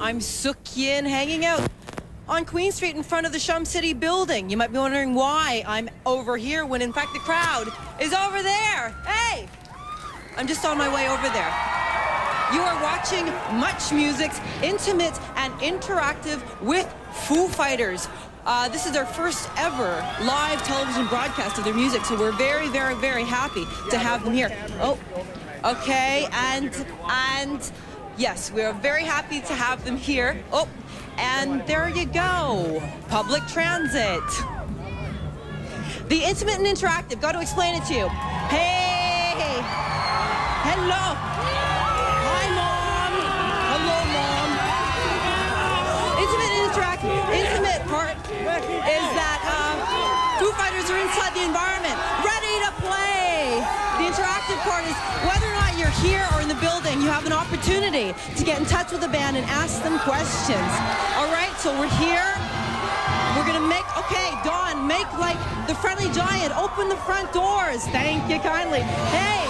I'm Sukyin, hanging out on Queen Street in front of the Shum City building. You might be wondering why I'm over here when in fact the crowd is over there. Hey, I'm just on my way over there. You are watching Much Music's intimate and interactive with Foo Fighters. This is their first ever live television broadcast of their music, so we're very, very, very happy to have them here. Oh, okay, and yes, we are very happy to have them here. Oh, and there you go, public transit. The intimate and interactive, got to explain it to you. Hey, hello. Hi, Mom. Hello, Mom. Intimate and interactive. Intimate part is that Foo Fighters are inside the environment, ready to play. The interactive part is whether or not you're here or in the building, you have an opportunity to get in touch with the band and ask them questions. All right, so we're here. We're gonna make, okay, Dawn, make like the Friendly Giant, open the front doors. Thank you kindly. Hey.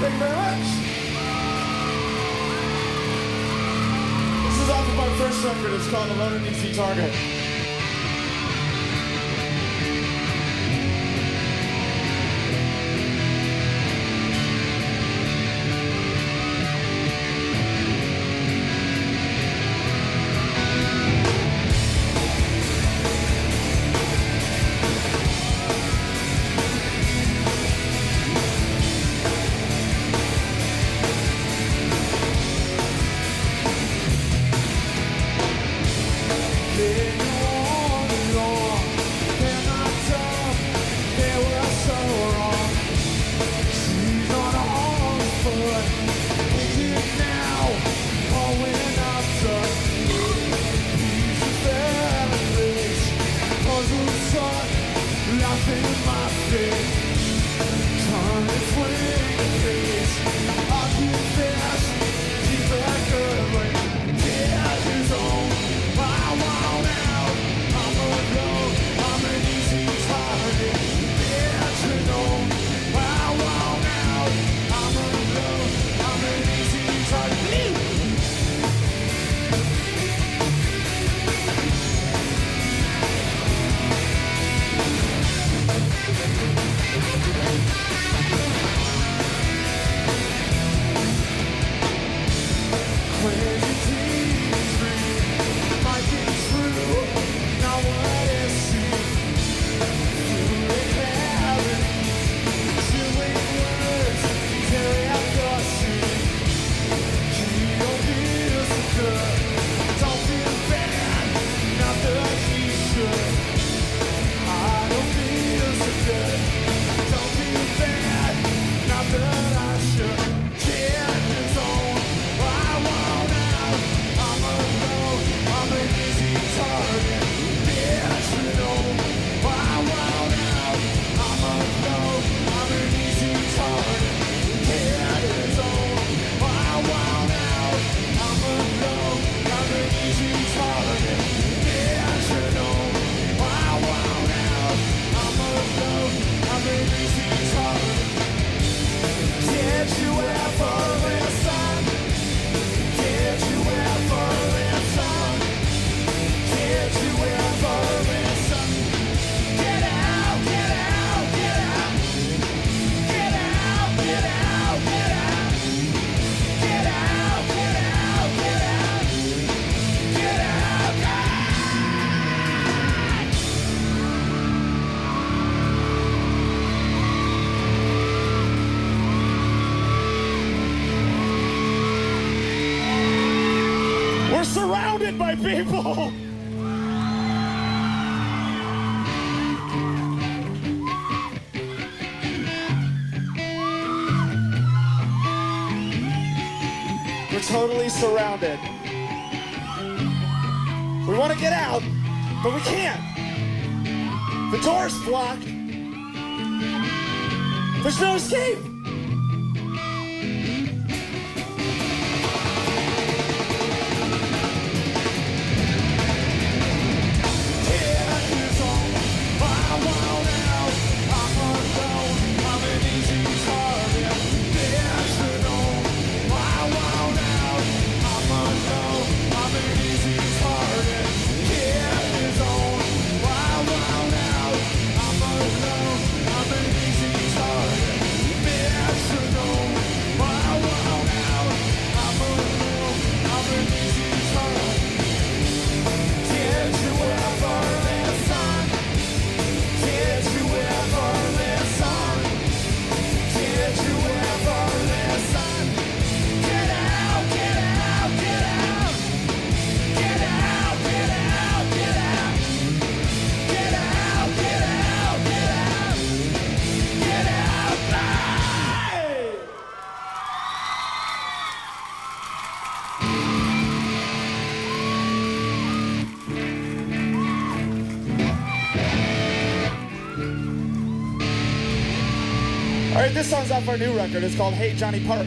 Thank you very much. This is off of my first record. It's called Alone in DC Target. By people. We're totally surrounded. We want to get out, but we can't. The door's blocked. There's no escape. All right, this song's off our new record. It's called Hey Jhonny Park.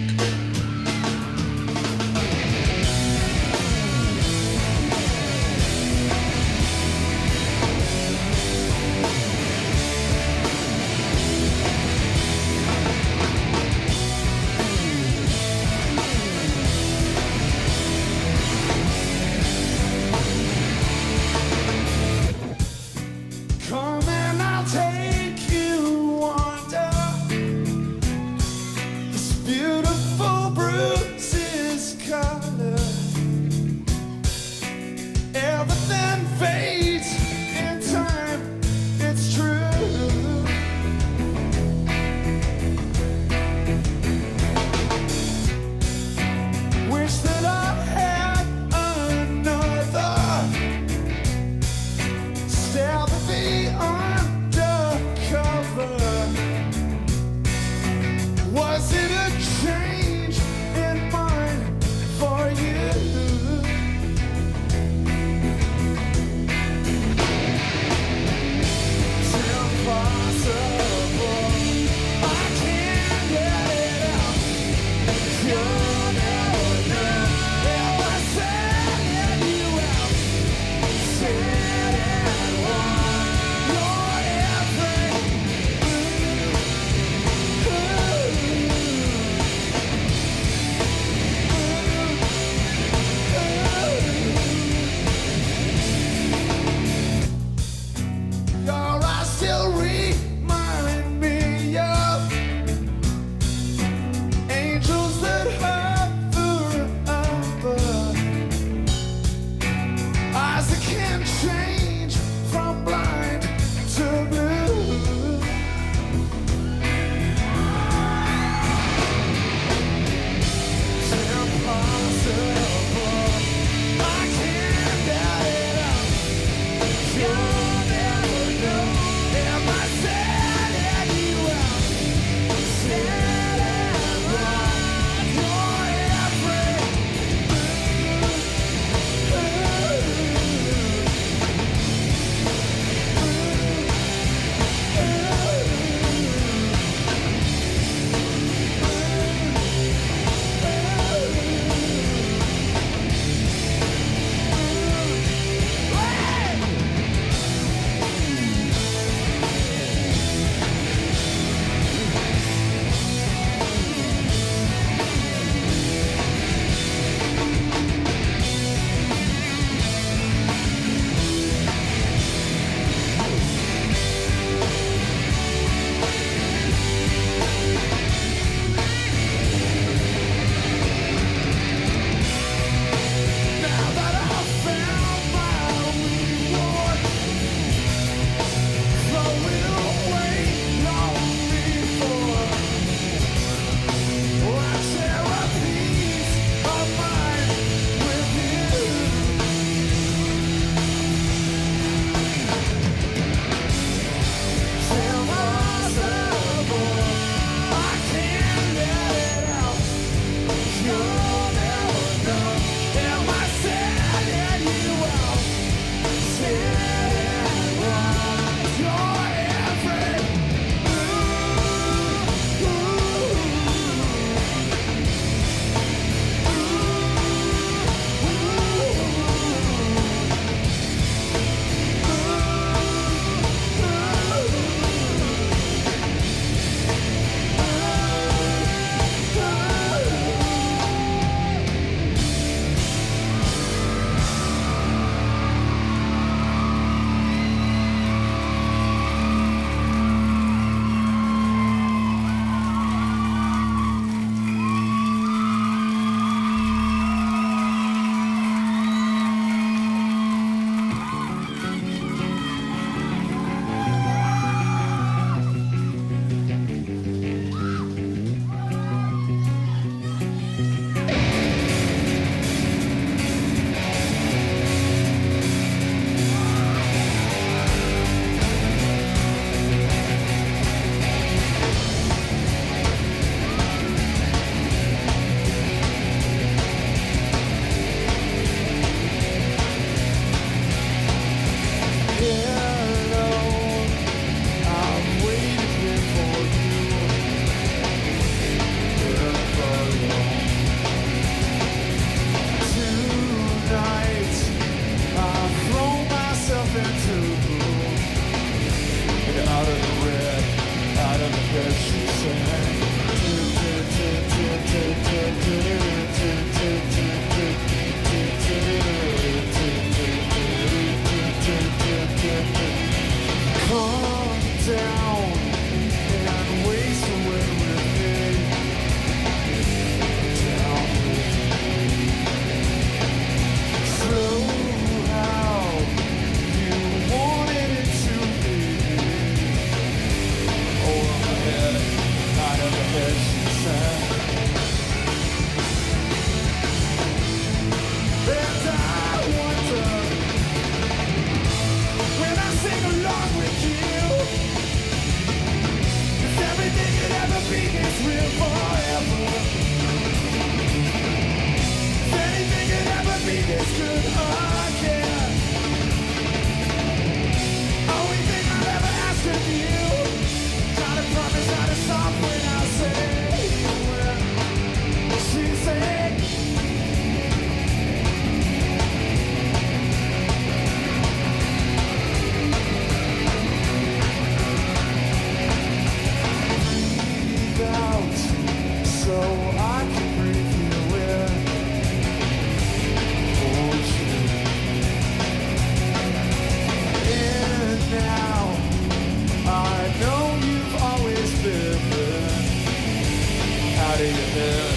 How do you hear?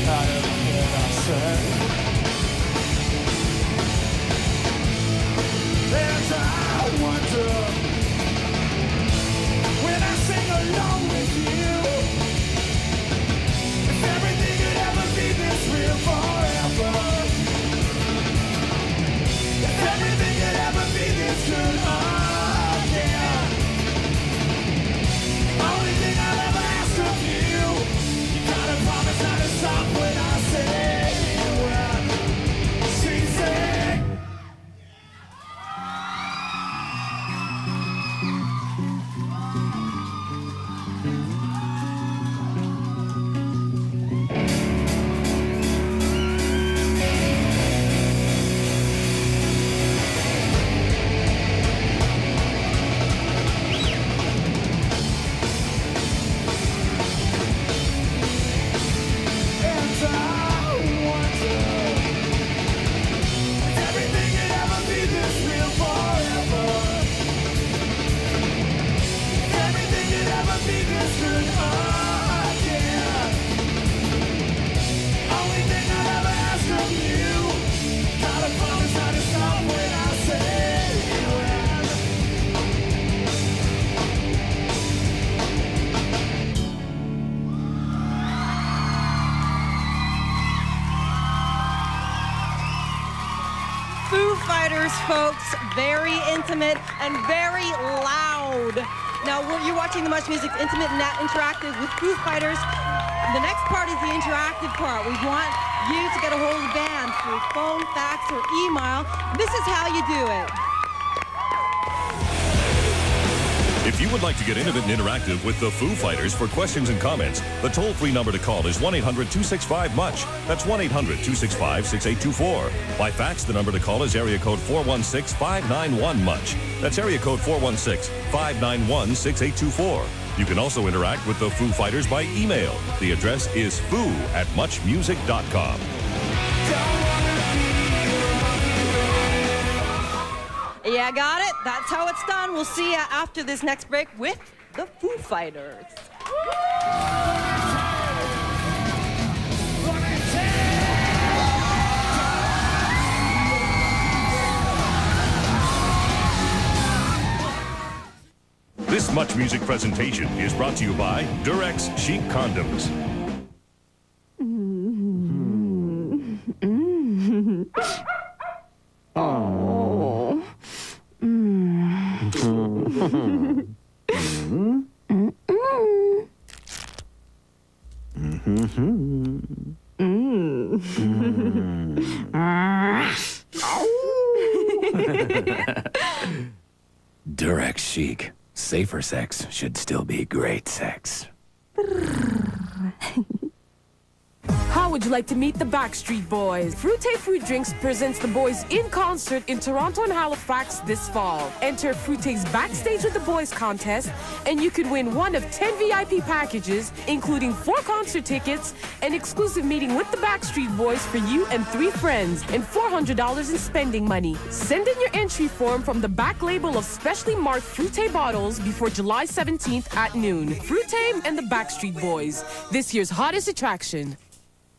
How do you hear I say? And I wonder when I sing along with you, if everything could ever be this real forever. If everything could ever be this good again. Only thing I'll ever ask of you, you gotta promise not to stop when I say when she sing. Foo Fighters, folks, very intimate and very loud. Now, you're watching the Much Music Intimate and Interactive with Foo Fighters. The next part is the interactive part. We want you to get a hold of the band through phone, fax, or email. This is how you do it. If you would like to get intimate and interactive with the Foo Fighters for questions and comments, the toll-free number to call is 1-800-265-MUCH. That's 1-800-265-6824. By fax, the number to call is area code 416-591-MUCH. That's area code 416-591-6824. You can also interact with the Foo Fighters by email. The address is foo@muchmusic.com. Yeah, got it? That's how it's done. We'll see you after this next break with the Foo Fighters. This Much Music presentation is brought to you by Durex Chic Condoms. Durex Chic. Safer sex should still be great sex. How would you like to meet the Backstreet Boys? Fruité Fruit Drinks presents the boys in concert in Toronto and Halifax this fall. Enter Fruité's Backstage with the Boys contest, and you could win one of 10 VIP packages, including 4 concert tickets, an exclusive meeting with the Backstreet Boys for you and 3 friends, and $400 in spending money. Send in your entry form from the back label of specially marked Fruité bottles before July 17th at noon. Fruité and the Backstreet Boys, this year's hottest attraction.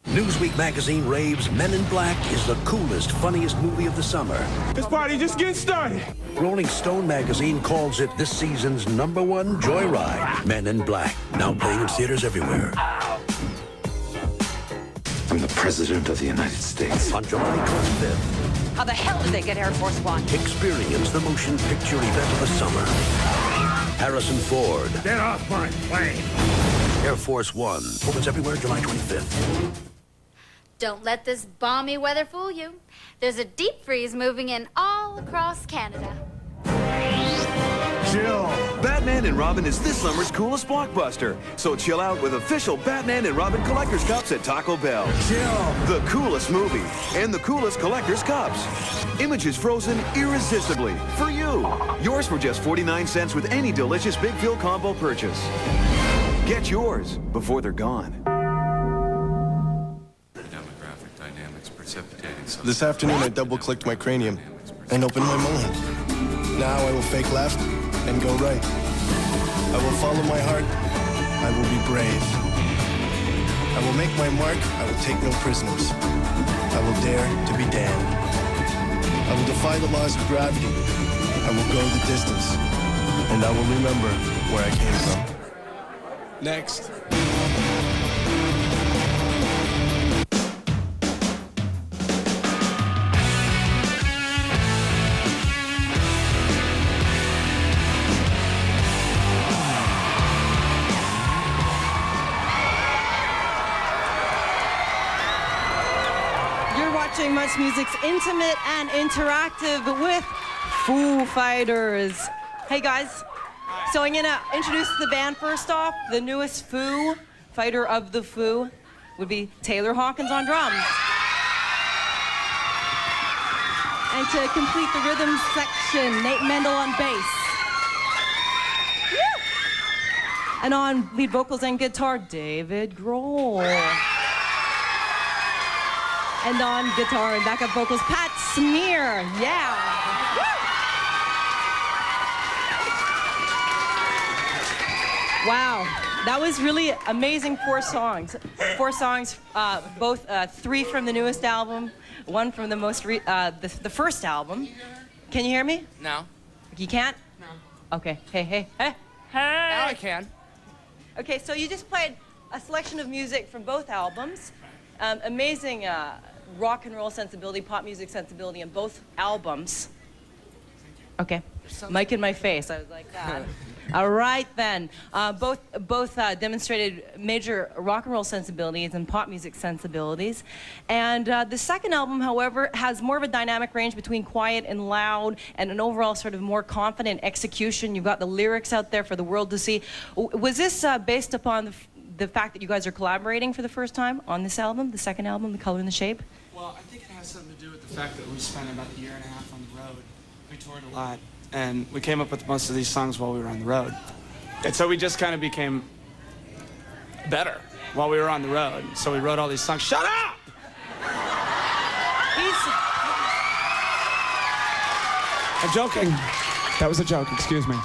Newsweek magazine raves Men in Black is the coolest, funniest movie of the summer. This party just getting started. Rolling Stone magazine calls it this season's #1 joyride. Men in Black, now playing in theaters everywhere. I'm the President of the United States. On July 25th, How the hell did they get Air Force One? experience the motion picture event of the summer. Harrison Ford, Get off my plane. Air Force One, opens everywhere July 25th. Don't let this balmy weather fool you. There's a deep freeze moving in all across Canada. Chill. Batman and Robin is this summer's coolest blockbuster. So chill out with official Batman and Robin Collector's Cups at Taco Bell. Chill. The coolest movie and the coolest Collector's Cups. Images frozen irresistibly for you. Yours for just 49 cents with any delicious Big Fill combo purchase. Get yours before they're gone. Demographic dynamics precipitating. This afternoon I double-clicked my cranium and opened my mind. Now I will fake left and go right. I will follow my heart. I will be brave. I will make my mark. I will take no prisoners. I will dare to be damned. I will defy the laws of gravity. I will go the distance. And I will remember where I came from. Next. Watching Much Music's intimate and interactive with Foo Fighters. Hey guys, so I'm gonna introduce the band first off. The newest Foo Fighter of the Foo would be Taylor Hawkins on drums. And to complete the rhythm section, Nate Mendel on bass. Woo! And on lead vocals and guitar, David Grohl. And on guitar and backup vocals, Pat Smear. Yeah. Woo! Wow, that was really amazing. 4 songs. 4 songs, both 3 from the newest album, 1 from the most the first album. Can you hear me? No. You can't? No. Okay. Hey. Now I can. Okay, so you just played a selection of music from both albums. Amazing rock and roll sensibility, pop music sensibility in both albums. Okay, mic in my face. I was like that. All right then. Both demonstrated major rock and roll sensibilities and pop music sensibilities. And the second album, however, has more of a dynamic range between quiet and loud and an overall sort of more confident execution. You've got the lyrics out there for the world to see. Was this based upon the fact that you guys are collaborating for the first time on this album, the second album, The Color and the Shape? Well, I think it has something to do with the fact that we spent about a year and a half on the road. We toured a lot, and we came up with most of these songs while we were on the road. And so we just kind of became better while we were on the road. So we wrote all these songs. Shut up! I'm joking. That was a joke, excuse me.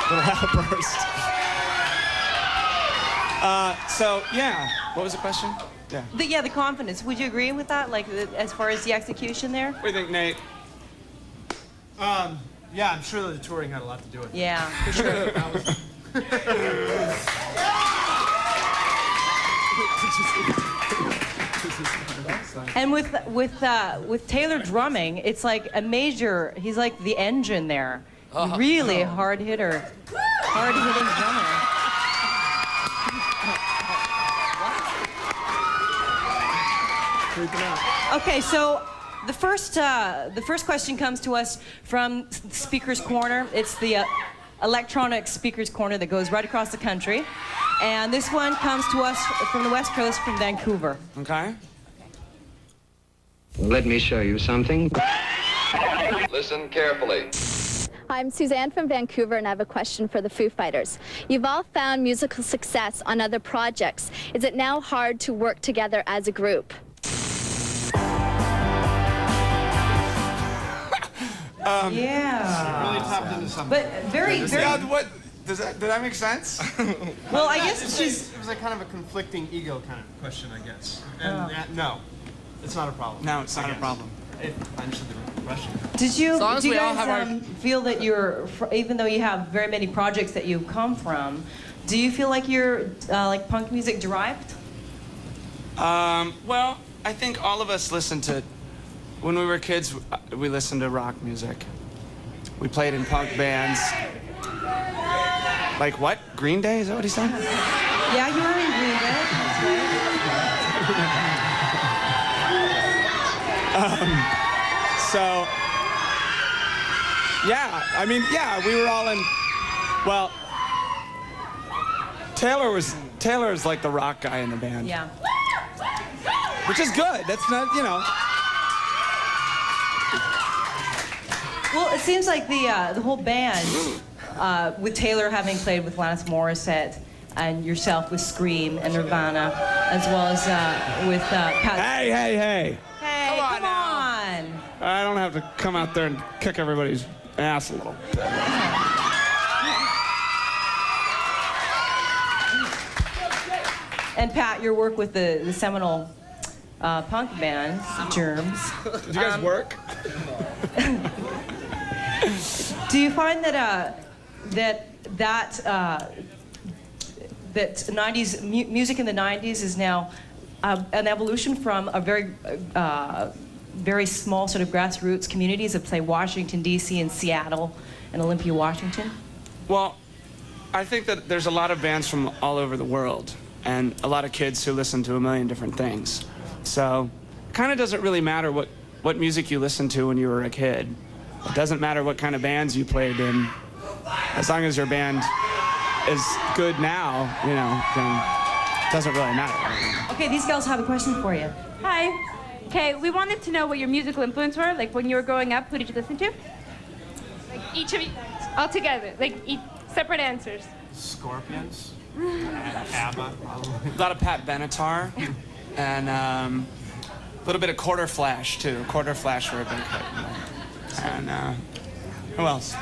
Little outburst. So, yeah. What was the question? Yeah. The confidence. Would you agree with that? Like, as far as the execution there? What do you think, Nate? Yeah, I'm sure the touring had a lot to do with it. Yeah. And with Taylor drumming, it's like a major. He's like the engine there. Really hard hitter, hard hitting drummer. Okay, so the first question comes to us from Speaker's Corner. It's the electronic Speaker's Corner that goes right across the country. And this one comes to us from the West Coast, from Vancouver. Okay. Let me show you something. Listen carefully. I'm Suzanne from Vancouver, and I have a question for the Foo Fighters. You've all found musical success on other projects. Is it now hard to work together as a group? Yeah. Really tapped into something. But very. Yeah, what? Did that make sense? Well, I guess it was like kind of a conflicting ego kind of question, I guess. And no, it's not a problem. No, it's not a problem. I understood the question. Do you guys feel that you're, even though you have very many projects that you've come from, do you feel like you're like punk music derived? Well, I think all of us listened to, when we were kids, we listened to rock music. We played in punk bands. Like what? Green Day? Is that what he said? Yeah, you were in Green Day. That's right. So, yeah, I mean, yeah, we were all in, well, Taylor's like the rock guy in the band. Yeah. Which is good. That's not, you know. Well, it seems like the whole band, with Taylor having played with Alanis Morissette, and yourself with Scream and Nirvana, as well as with Pat. Hey! Hey, come on. I don't have to come out there and kick everybody's ass a little bit. And Pat, your work with the seminal punk band, Germs. Did you guys work? Do you find that that 90s music in the 90s is now an evolution from a very small sort of grassroots communities of, say, Washington, D.C. and Seattle and Olympia, Washington? Well, I think that there's a lot of bands from all over the world and a lot of kids who listen to a million different things. So it kind of doesn't really matter what music you listened to when you were a kid. It doesn't matter what kind of bands you played in. As long as your band is good now, you know, then it doesn't really matter. Okay, these girls have a question for you. Hi. Okay, we wanted to know what your musical influence were. Like when you were growing up, who did you listen to? Like each of you, all together, like separate answers. Scorpions. ABBA. A lot of Pat Benatar, and a little bit of Quarter Flash too. Quarter Flash were a big hit. And who else?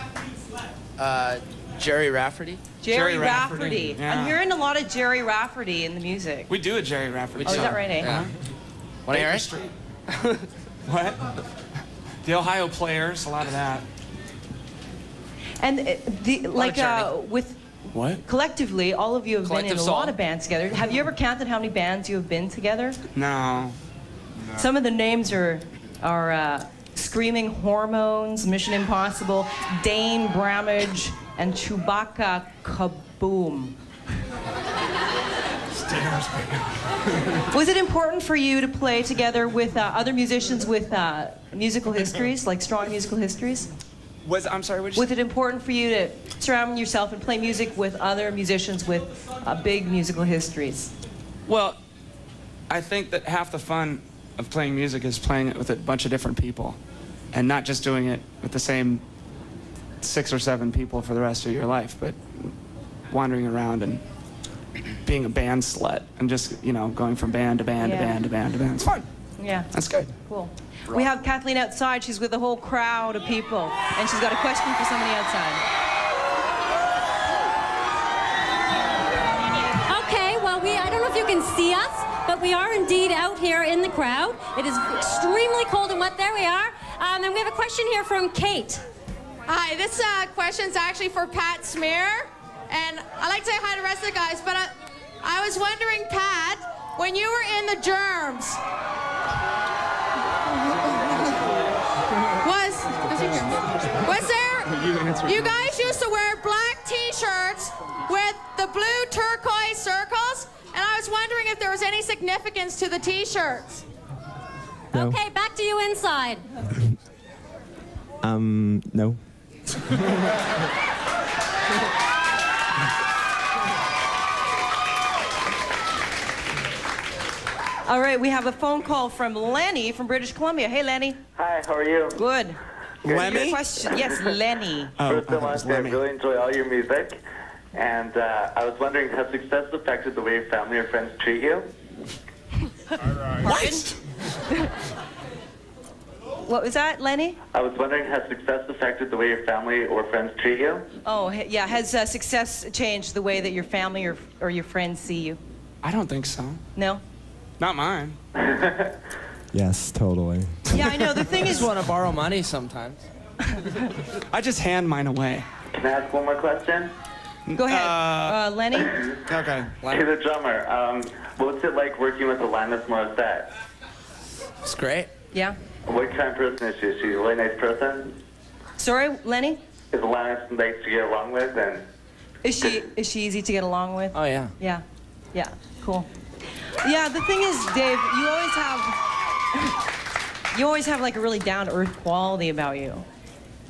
Jerry Rafferty. Jerry Rafferty. Yeah. I'm hearing a lot of Jerry Rafferty in the music. We do a Jerry Rafferty. Oh, is that right, eh? Yeah. Want to hear it? What? The Ohio Players, a lot of that. And with what? Collectively, all of you have been in a lot of bands together. Have you ever counted how many bands you have been together? No. Some of the names are Screaming Hormones, Mission Impossible, Dane Bramage, and Chewbacca Kaboom. Was it important for you to play together with other musicians with musical histories, like strong musical histories? I'm sorry, what did you Was it important for you to surround yourself and play music with other musicians with big musical histories? Well, I think that half the fun of playing music is playing it with a bunch of different people and not just doing it with the same 6 or 7 people for the rest of your life, but wandering around and being a band slut and just, you know, going from band to band to band to band to band. It's fun. Yeah. That's good. Cool. We have Kathleen outside. She's with a whole crowd of people, and she's got a question for somebody outside. Okay, well, I don't know if you can see us, but we are indeed out here in the crowd. It is extremely cold and wet. There we are. And we have a question here from Kate. Hi, this question's actually for Pat Smear. And I'd like to say hi to the rest of the guys, but I was wondering, Pat, when you were in the Germs, was there, you guys used to wear black t-shirts with the blue turquoise circles, and I was wondering if there was any significance to the t-shirts. No. Okay, back to you inside. No. All right, we have a phone call from Lenny from British Columbia. Hey, Lenny. Hi, how are you? Good. Lenny? Question. Yes, Lenny. First of all, I really enjoy all your music. And I was wondering, has success affected the way your family or friends treat you? What? What was that, Lenny? I was wondering, has success affected the way your family or friends treat you? Oh, yeah. Has success changed the way that your family or your friends see you? I don't think so. No? Not mine. Yes, totally. Yeah, I know. The thing I is... just want to borrow money sometimes. I just hand mine away. Can I ask one more question? Go ahead. Lenny? Okay. To the drummer, what's it like working with Alanis Morissette? It's great. Yeah. What kind of person is she? Is she a really nice person? Sorry, Lenny? Is Alanis nice to get along with? And Is she easy to get along with? Oh, yeah. Yeah. Yeah. Cool. Yeah, the thing is, Dave, you always have like a really down-to-earth quality about you.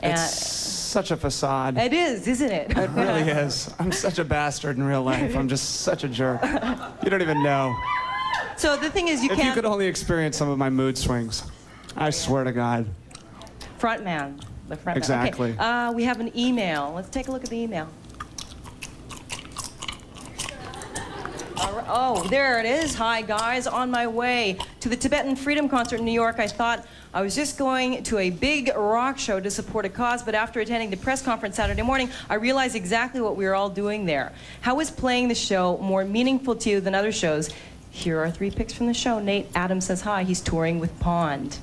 It's such a facade. It is, isn't it? It really is. I'm such a bastard in real life. I'm just such a jerk. You don't even know. So the thing is, If you could only experience some of my mood swings, I swear to God. Front man. The front Exactly. Man. Okay. We have an email. Let's take a look at the email. Oh, there it is. Hi, guys. On my way to the Tibetan Freedom Concert in New York. I thought I was just going to a big rock show to support a cause, but after attending the press conference Saturday morning, I realized exactly what we were all doing there. How is playing the show more meaningful to you than other shows? Here are 3 pics from the show. Nate Adams says hi. He's touring with Pond.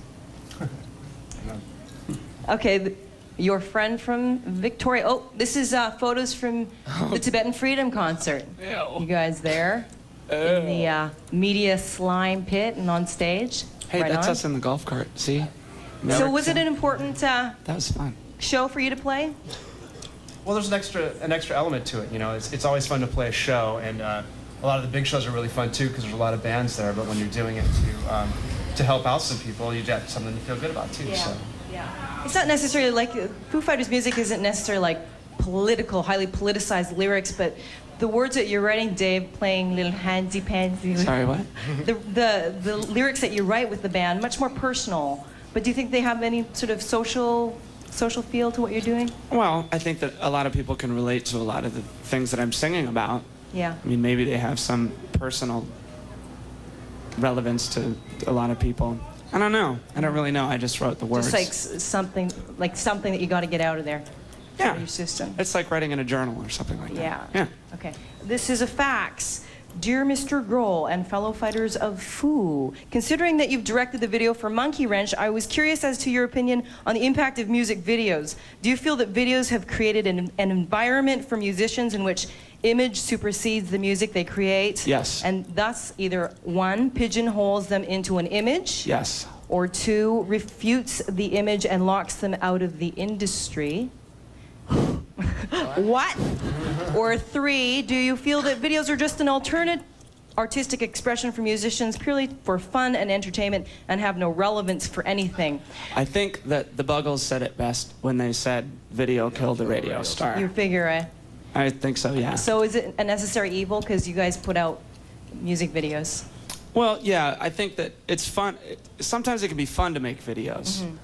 Okay, your friend from Victoria. Oh, this is photos from the Tibetan Freedom Concert. Ew. You guys there? In the media slime pit and on stage. Hey, right that's on. us in the golf cart. See? So was it an important that was fun. show for you to play? Well, there's an extra element to it. You know, it's always fun to play a show, and a lot of the big shows are really fun too because there's a lot of bands there. But when you're doing it to help out some people, you get something to feel good about too. Yeah. So. Yeah. It's not necessarily like Foo Fighters' music isn't necessarily like political, highly politicized lyrics, but the words that you're writing, Dave, playing little handsy pansy. Sorry, what? The lyrics that you write with the band, much more personal. But do you think they have any sort of social feel to what you're doing? Well, I think that a lot of people can relate to a lot of the things that I'm singing about. Yeah. I mean, maybe they have some personal relevance to a lot of people. I don't know. I don't really know. I just wrote the words. Just like something that you got to get out of there. Yeah. Out of your system. It's like writing in a journal or something like that. Yeah. Yeah. Okay. This is a fax. Dear Mr. Grohl and fellow fighters of Foo, considering that you've directed the video for Monkey Wrench, I was curious as to your opinion on the impact of music videos. Do you feel that videos have created an environment for musicians in which image supersedes the music they create? Yes. And thus either 1, pigeonholes them into an image? Yes. Or 2, refutes the image and locks them out of the industry? What? Or 3, do you feel that videos are just an alternate artistic expression for musicians purely for fun and entertainment and have no relevance for anything? I think that the Buggles said it best when they said video killed the radio star. You figure, eh? I think so, yeah. So is it a necessary evil because you guys put out music videos? Well, yeah, I think that it's fun. Sometimes it can be fun to make videos. Mm-hmm.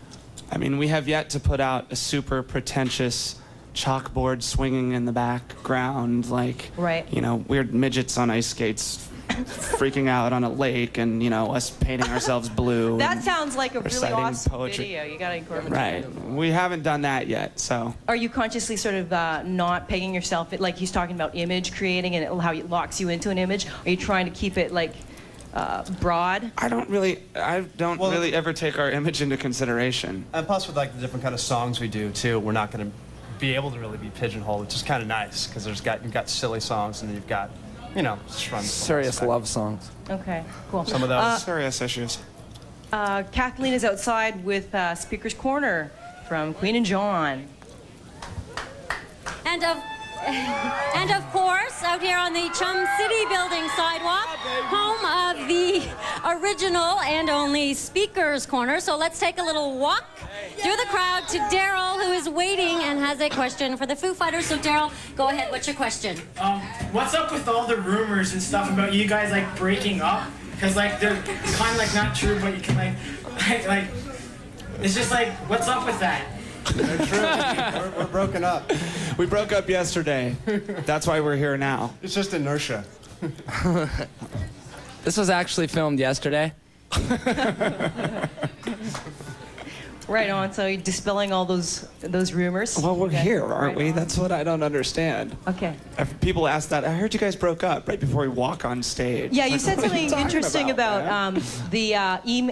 I mean, we have yet to put out a super pretentious chalkboard swinging in the background, like, right. you know, weird midgets on ice skates freaking out on a lake, and, you know, us painting ourselves blue. That sounds like a really reciting awesome poetry. video. You gotta incorporate Right. that. We haven't done that yet, so. Are you consciously sort of not pegging yourself, like he's talking about image creating and how it locks you into an image? Are you trying to keep it like broad? I don't really ever take our image into consideration. And plus with like the different kind of songs we do too, we're not going to be able to really be pigeonholed, which is kind of nice because you've got silly songs and then you've got, you know, serious love songs. Okay, cool. Some of those serious issues. Kathleen is outside with Speaker's Corner from Queen and John. And of course, out here on the Chum City building sidewalk, home of the original and only Speaker's Corner. So let's take a little walk through the crowd to Daryl, who is waiting and has a question for the Foo Fighters. So Daryl, go ahead. What's your question? What's up with all the rumors and stuff about you guys like breaking up? Because like they're kind of like not true, but you can like it's just like, what's up with that? They're true. We're broken up. We broke up yesterday. That's why we're here now. It's just inertia. This was actually filmed yesterday. Right on. So you're dispelling all those rumors. Well, we're here, aren't we? on. That's what I don't understand. Okay. If people ask that, I heard you guys broke up right before we walk on stage. Yeah, you Like, said what are you something talking interesting about man? the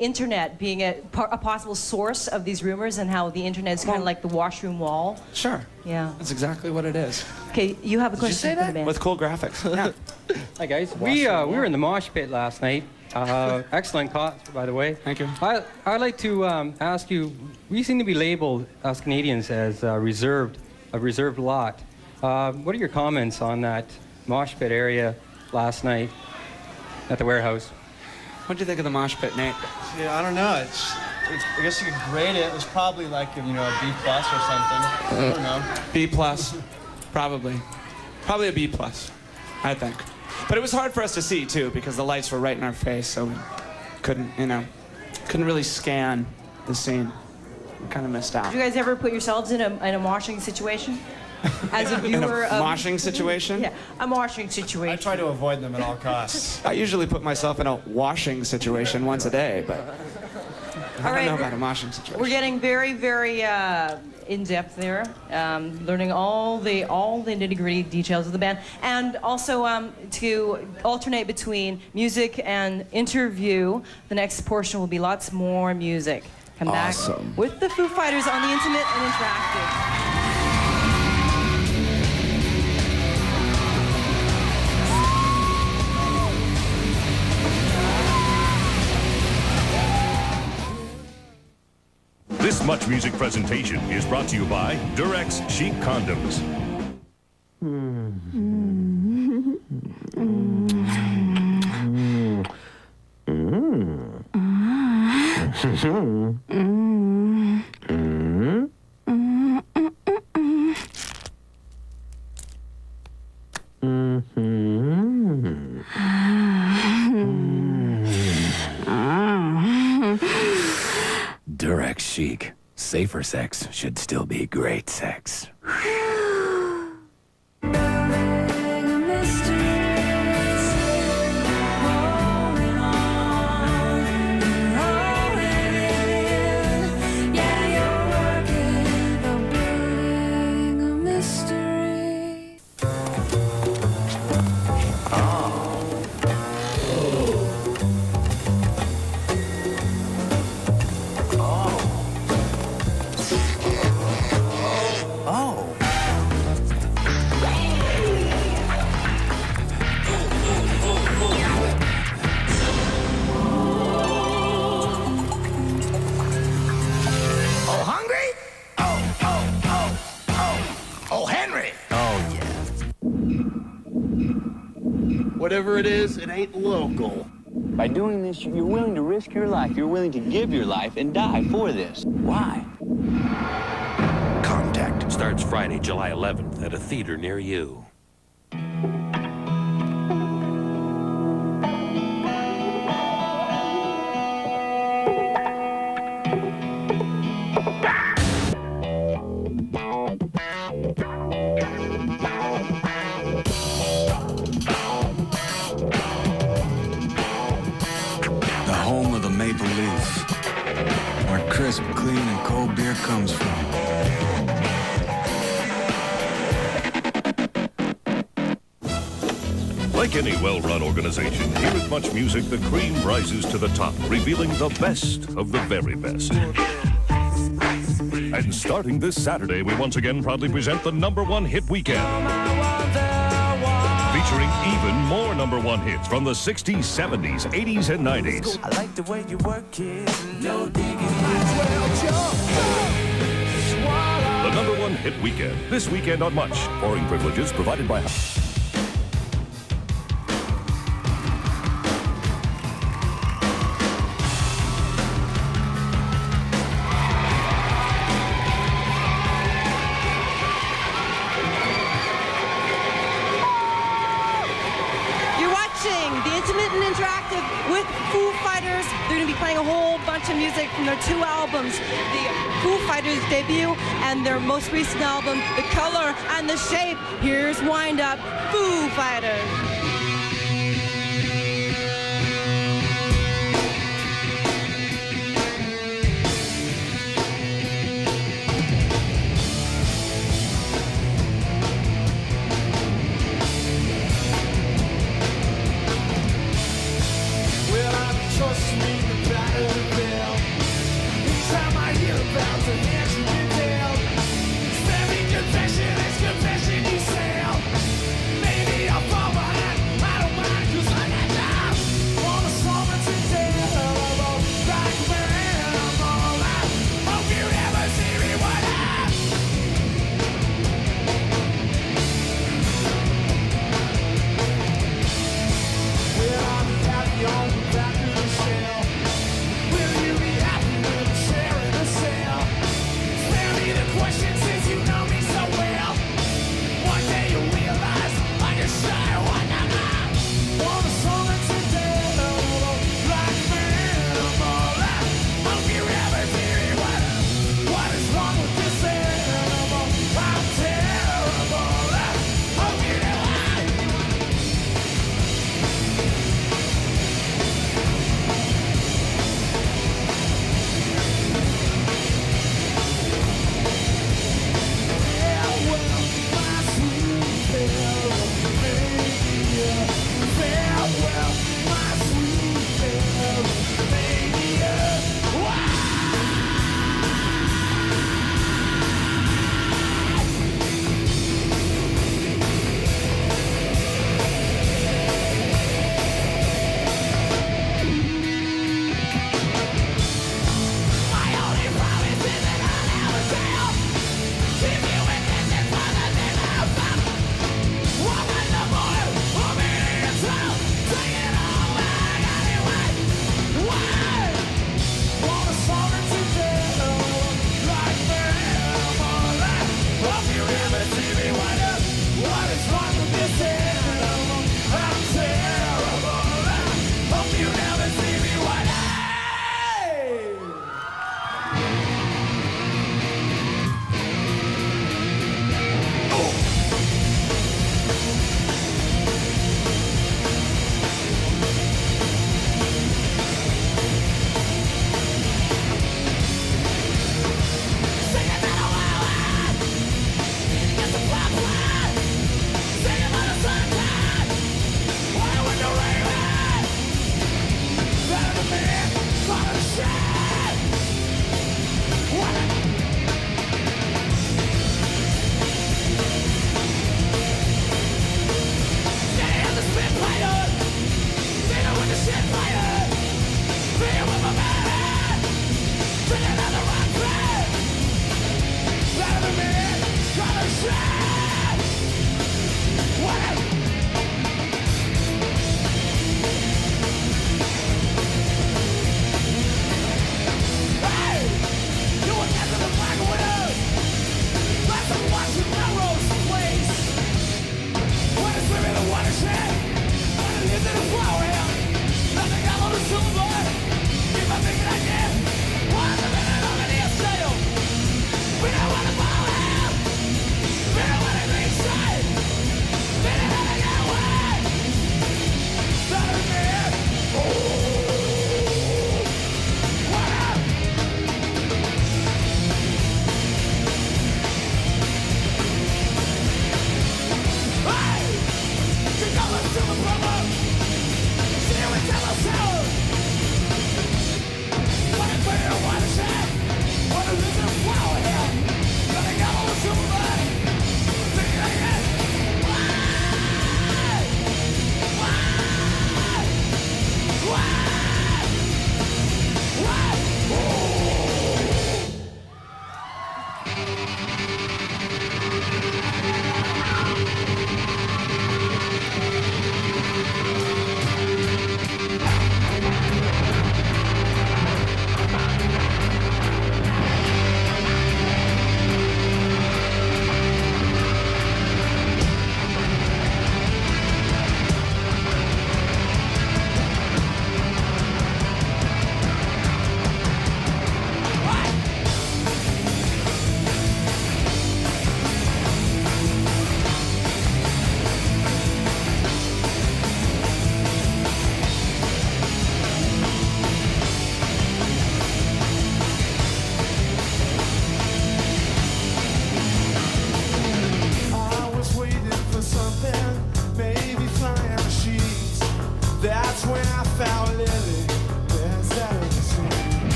internet being a possible source of these rumors and how the internet is kind of like the washroom wall. Sure. Yeah. That's exactly what it is. Okay, you have a Did question you say for the that? band. With cool graphics. Yeah. Hi guys. We were in the mosh pit last night. Excellent cause, by the way. Thank you. I'd like to ask you. We seem to be labeled as Canadians as a reserved lot. What are your comments on that mosh pit area last night at the warehouse? What'd you think of the mosh pit, Nate? Yeah, I don't know. It's I guess you could grade it. It was probably like a B+ or something. I don't know. B+, probably. Probably a B+, I think. But it was hard for us to see, too, because the lights were right in our face, so we couldn't really scan the scene. We kind of missed out. Did you guys ever put yourselves in a moshing situation? as a In a viewer of... moshing situation? Yeah, a moshing situation. I try to avoid them at all costs. I usually put myself in a washing situation once a day, but I don't know about a moshing situation. We're getting very, very in-depth there, learning all the nitty-gritty details of the band, and also to alternate between music and interview. The next portion will be lots more music. Come back with the Foo Fighters on the Intimate and Interactive. This Much Music presentation is brought to you by Durex Chic Condoms. Durex Chic. Safer sex should still be great sex. Whatever it is, it ain't local. By doing this, you're willing to risk your life. You're willing to give your life and die for this. Why? Contact starts Friday, July 11th at a theater near you. Crisp, clean, and cold beer comes from. Like any well-run organization, here at Much Music, the cream rises to the top, revealing the best of the very best. And starting this Saturday, we once again proudly present the #1 hit weekend. Featuring even more #1 hits from the 60s, 70s, 80s, and 90s. I like the way you work it. No digging. The #1 hit weekend. This weekend on Much. Pouring privileges provided by... The Intimate and Interactive with Foo Fighters. They're going to be playing a whole bunch of music from their 2 albums, the Foo Fighters debut and their most recent album, The Color and the Shape. Here's Wind Up, Foo Fighters. Trust me, the battle will fail. Each time I hear about the hands you can tell, it's very confession, it's confession you sail. Maybe I'll fall behind.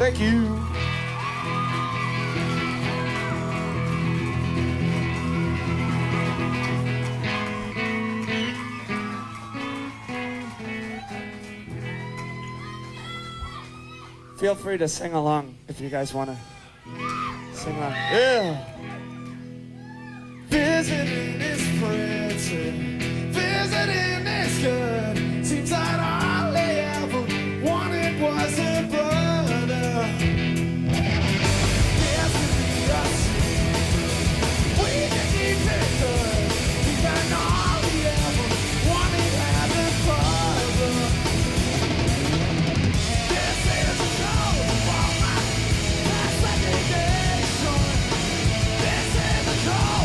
Thank you. Feel free to sing along if you guys want to sing along. Yeah. Visiting is pretty, visiting is good. Seems that all I ever wanted was a brother. Destiny, I see, we can keep it good. Even all we ever wanted had a brother. This is a show for my past recognition. This is a show.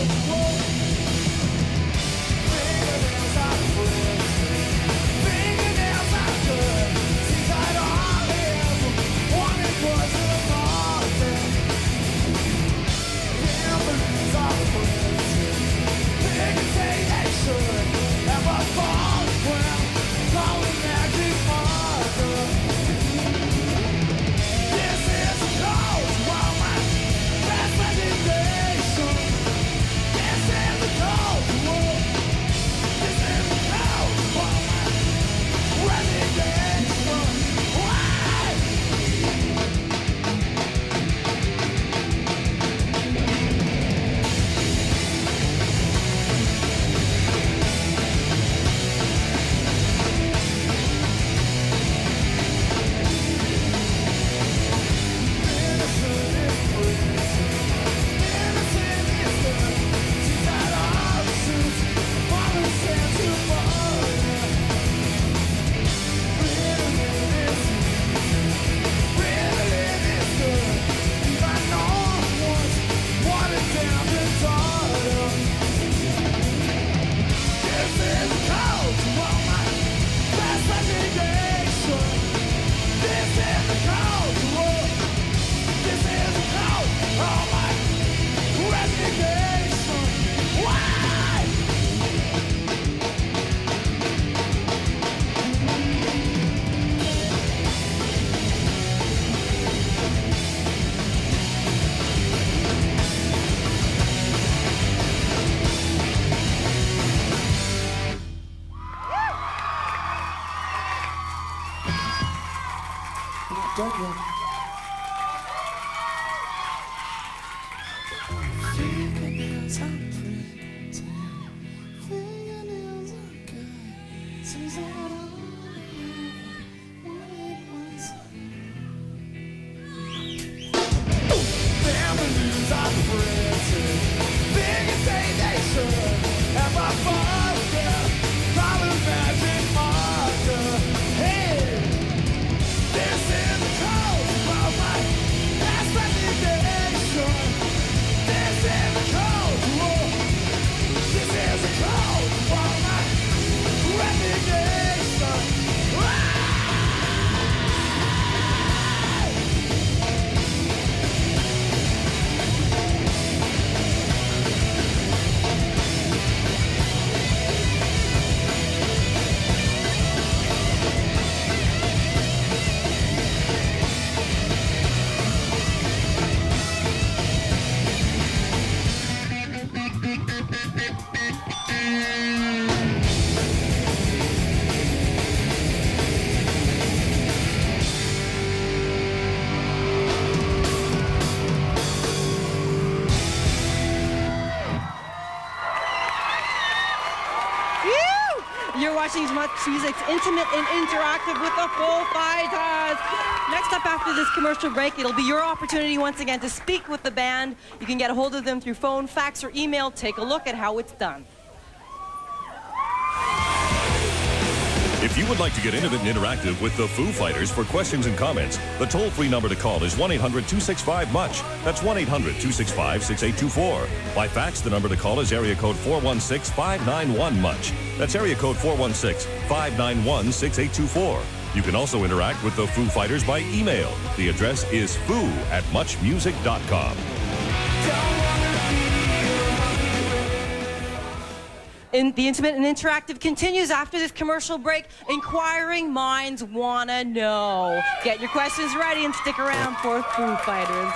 Fingernails are pretty, fingernails are good. Seems that all Families are pretty, bigger they should. And my father, probably magic marker. Hey, this is the code of my last resignation. This is the code, whoa. This is the code for my resignation. You're watching Much Music's Intimate and Interactive with the Foo Fighters. Next up after this commercial break, it'll be your opportunity once again to speak with the band. You can get a hold of them through phone, fax, or email. Take a look at how it's done. If you would like to get intimate and interactive with the Foo Fighters for questions and comments, the toll-free number to call is 1-800-265-MUCH. That's 1-800-265-6824. By fax, the number to call is area code 416-591-MUCH. That's area code 416-591-6824. You can also interact with the Foo Fighters by email. The address is foo@muchmusic.com. The Intimate and Interactive continues after this commercial break. Inquiring minds wanna know. Get your questions ready and stick around for Foo Fighters.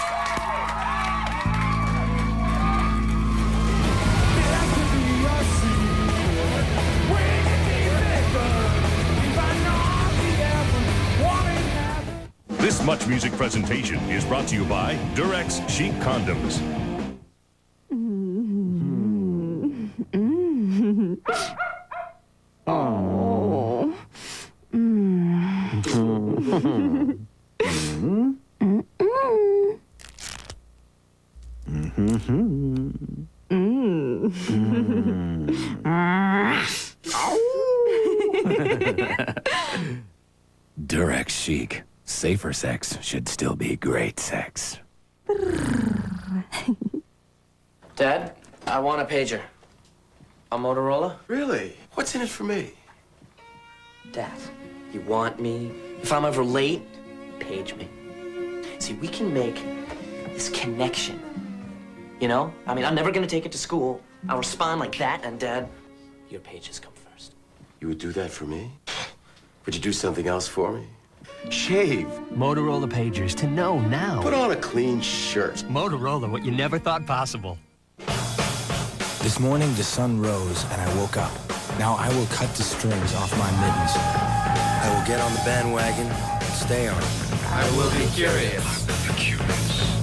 This Much Music presentation is brought to you by Durex Chic Condoms. Oh. Durex Chic. Safer sex should still be great sex. Dad, I want a pager. A Motorola? Really? What's in it for me? Dad, you want me? If I'm ever late, page me. See, we can make this connection. You know? I mean, I'm never gonna take it to school. I'll respond like that, and Dad, your pages come first. You would do that for me? Would you do something else for me? Shave. Motorola pagers to know now. Put on a clean shirt. Motorola, what you never thought possible. This morning, the sun rose, and I woke up. Now I will cut the strings off my mittens. I will get on the bandwagon and stay on it. I will be curious.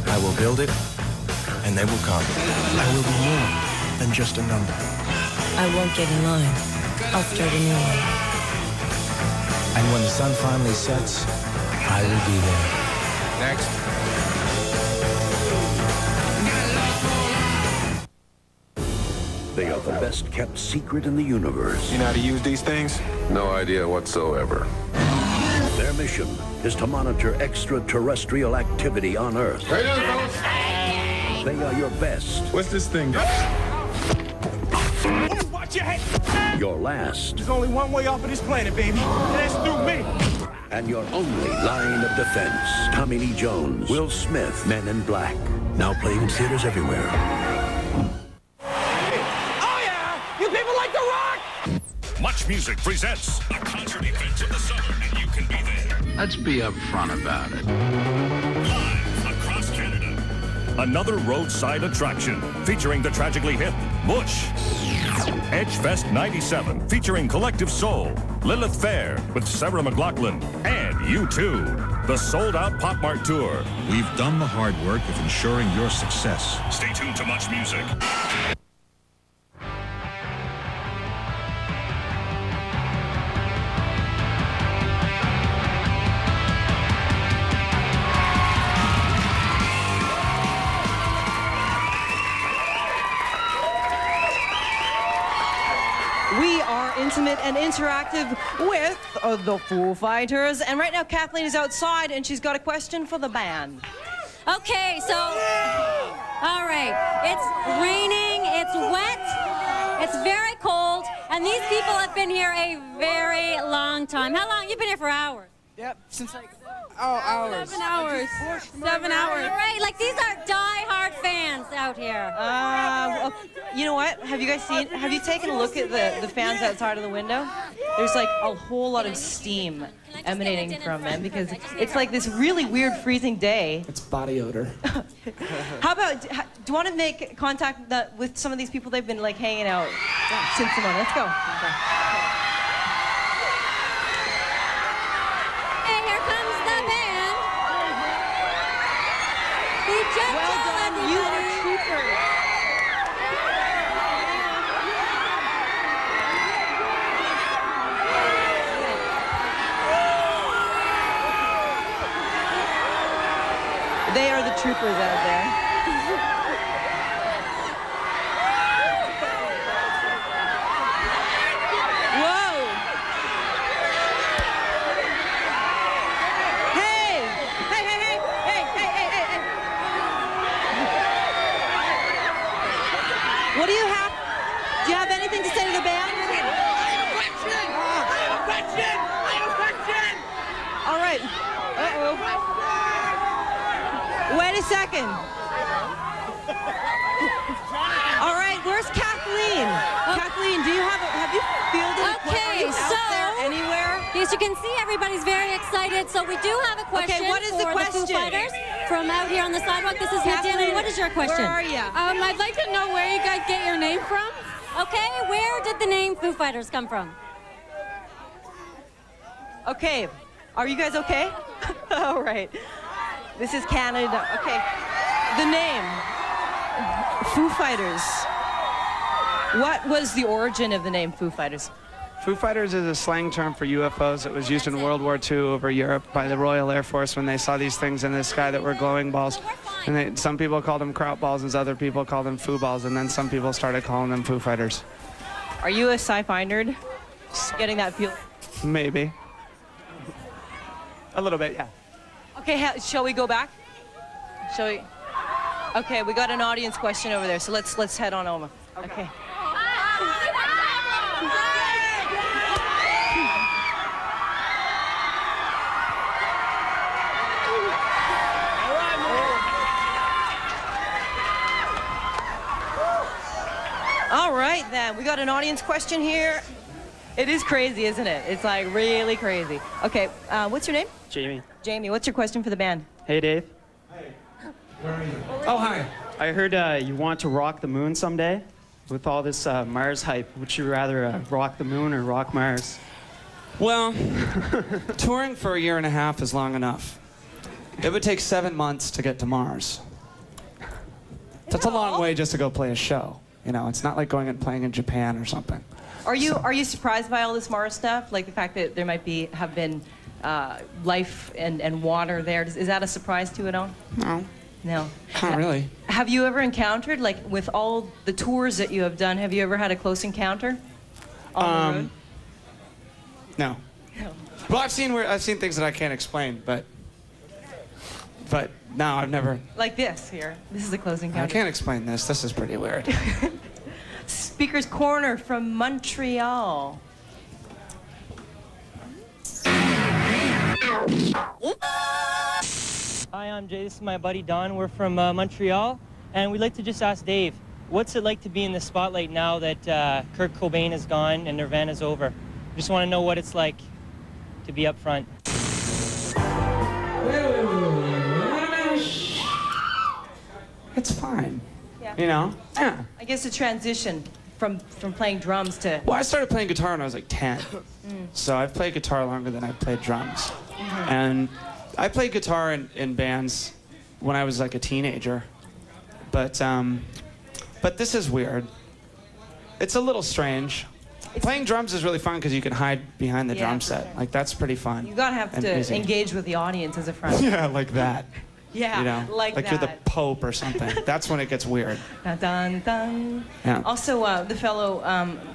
I will build it, and they will come. I will be more than just a number. I won't get in line. I'll start a new one. And when the sun finally sets, I will be there. Next. They are the best kept secret in the universe. You know how to use these things? No idea whatsoever. Their mission is to monitor extraterrestrial activity on Earth. Right on, folks. They are your best. What's this thing? Watch your head! Your last. There's only one way off of this planet, baby. And that's through me. And your only line of defense. Tommy Lee Jones, Will Smith, Men in Black. Now playing in theaters everywhere. Much Music presents a concert event in the summer, and you can be there. Let's be upfront about it. Live across Canada. Another roadside attraction featuring the tragically hip Bush. Edgefest 97 featuring Collective Soul, Lilith Fair with Sarah McLachlan, and U2. the sold-out Pop Mart Tour. We've done the hard work of ensuring your success. Stay tuned to Much Music. We are intimate and interactive with the Foo Fighters. And right now, Kathleen is outside, and she's got a question for the band. Okay, so, all right. It's raining, it's wet, it's very cold, and these people have been here a very long time. How long? You've been here for hours. Yep, since like, hours. 7 hours. 7 hours. Right, like these are die-hard fans out here. You know what? Have you taken a look at the fans outside of the window? There's like a whole lot of steam emanating from them because it's like this really weird freezing day. It's body odor. How about, do you want to make contact with some of these people? They've been like hanging out since the morning. Let's go. Hey, here comes the band. Be gentle, well done, everybody. you are troopers. They are the troopers out there. Whoa! Hey! Hey, hey, hey! Hey, hey, hey, hey, hey! What do you have? Do you have anything to say to the band? I have a question! All right. Uh-oh. Wait a second. All right, where's Kathleen? Kathleen, do you have you fielded a question out there anywhere? As you can see, everybody's very excited. So we do have a question what is the for question? the Foo Fighters from out here on the sidewalk. This is Kathleen. What is your question? Where are you? I'd like to know where you guys get your name from. Okay, where did the name Foo Fighters come from? Okay, are you guys okay? All right. This is Canada. Okay. The name, Foo Fighters. What was the origin of the name Foo Fighters? Foo Fighters is a slang term for UFOs. It was used in World War II over Europe by the Royal Air Force when they saw these things in the sky that were glowing balls. And some people called them kraut balls and other people called them foo balls, and then some people started calling them Foo Fighters. Are you a sci-fi nerd? Just getting that feel? Maybe. A little bit, yeah. Okay, shall we go back? Shall we? Okay, we got an audience question over there, so let's head on over. Okay. All right, then. We got an audience question here. It is crazy, isn't it? It's like really crazy. Okay, what's your name? Jamie. Jamie, what's your question for the band? Hey, Dave. Hey. Where are you? Oh, hi. I heard you want to rock the moon someday. With all this Mars hype, would you rather rock the moon or rock Mars? Well, touring for a year and a half is long enough. It would take 7 months to get to Mars. That's a long way just to go play a show. You know, it's not like going and playing in Japan or something. Are you surprised by all this Mars stuff? Like the fact that there might have been life and water there. Is that a surprise to you at all? No. No. Not really. Have you ever encountered, like with all the tours that you have done, have you ever had a close encounter on the road? No. No. Well, I've seen things that I can't explain, but no, I've never. Like this here. This is a close encounter. I can't explain this. This is pretty weird. Speaker's Corner from Montreal. Hi, I'm Jay. This is my buddy Don. We're from Montreal, and we'd like to just ask Dave, what's it like to be in the spotlight now that Kurt Cobain is gone and Nirvana's over? Just want to know what it's like to be up front. It's fine. Yeah. You know? Yeah. I guess the transition from playing drums to... Well, I started playing guitar when I was like 10. So I've played guitar longer than I've played drums. And I played guitar in bands when I was like a teenager, but this is weird. It's a little strange. Playing drums is really fun because you can hide behind the drum set. Sure. Like that's pretty fun. You gotta have to easy. engage with the audience as a friend. Yeah, like that. Yeah, you know, like that. you're the Pope or something. That's when it gets weird. Dun, dun, dun. Yeah. Also, the fellow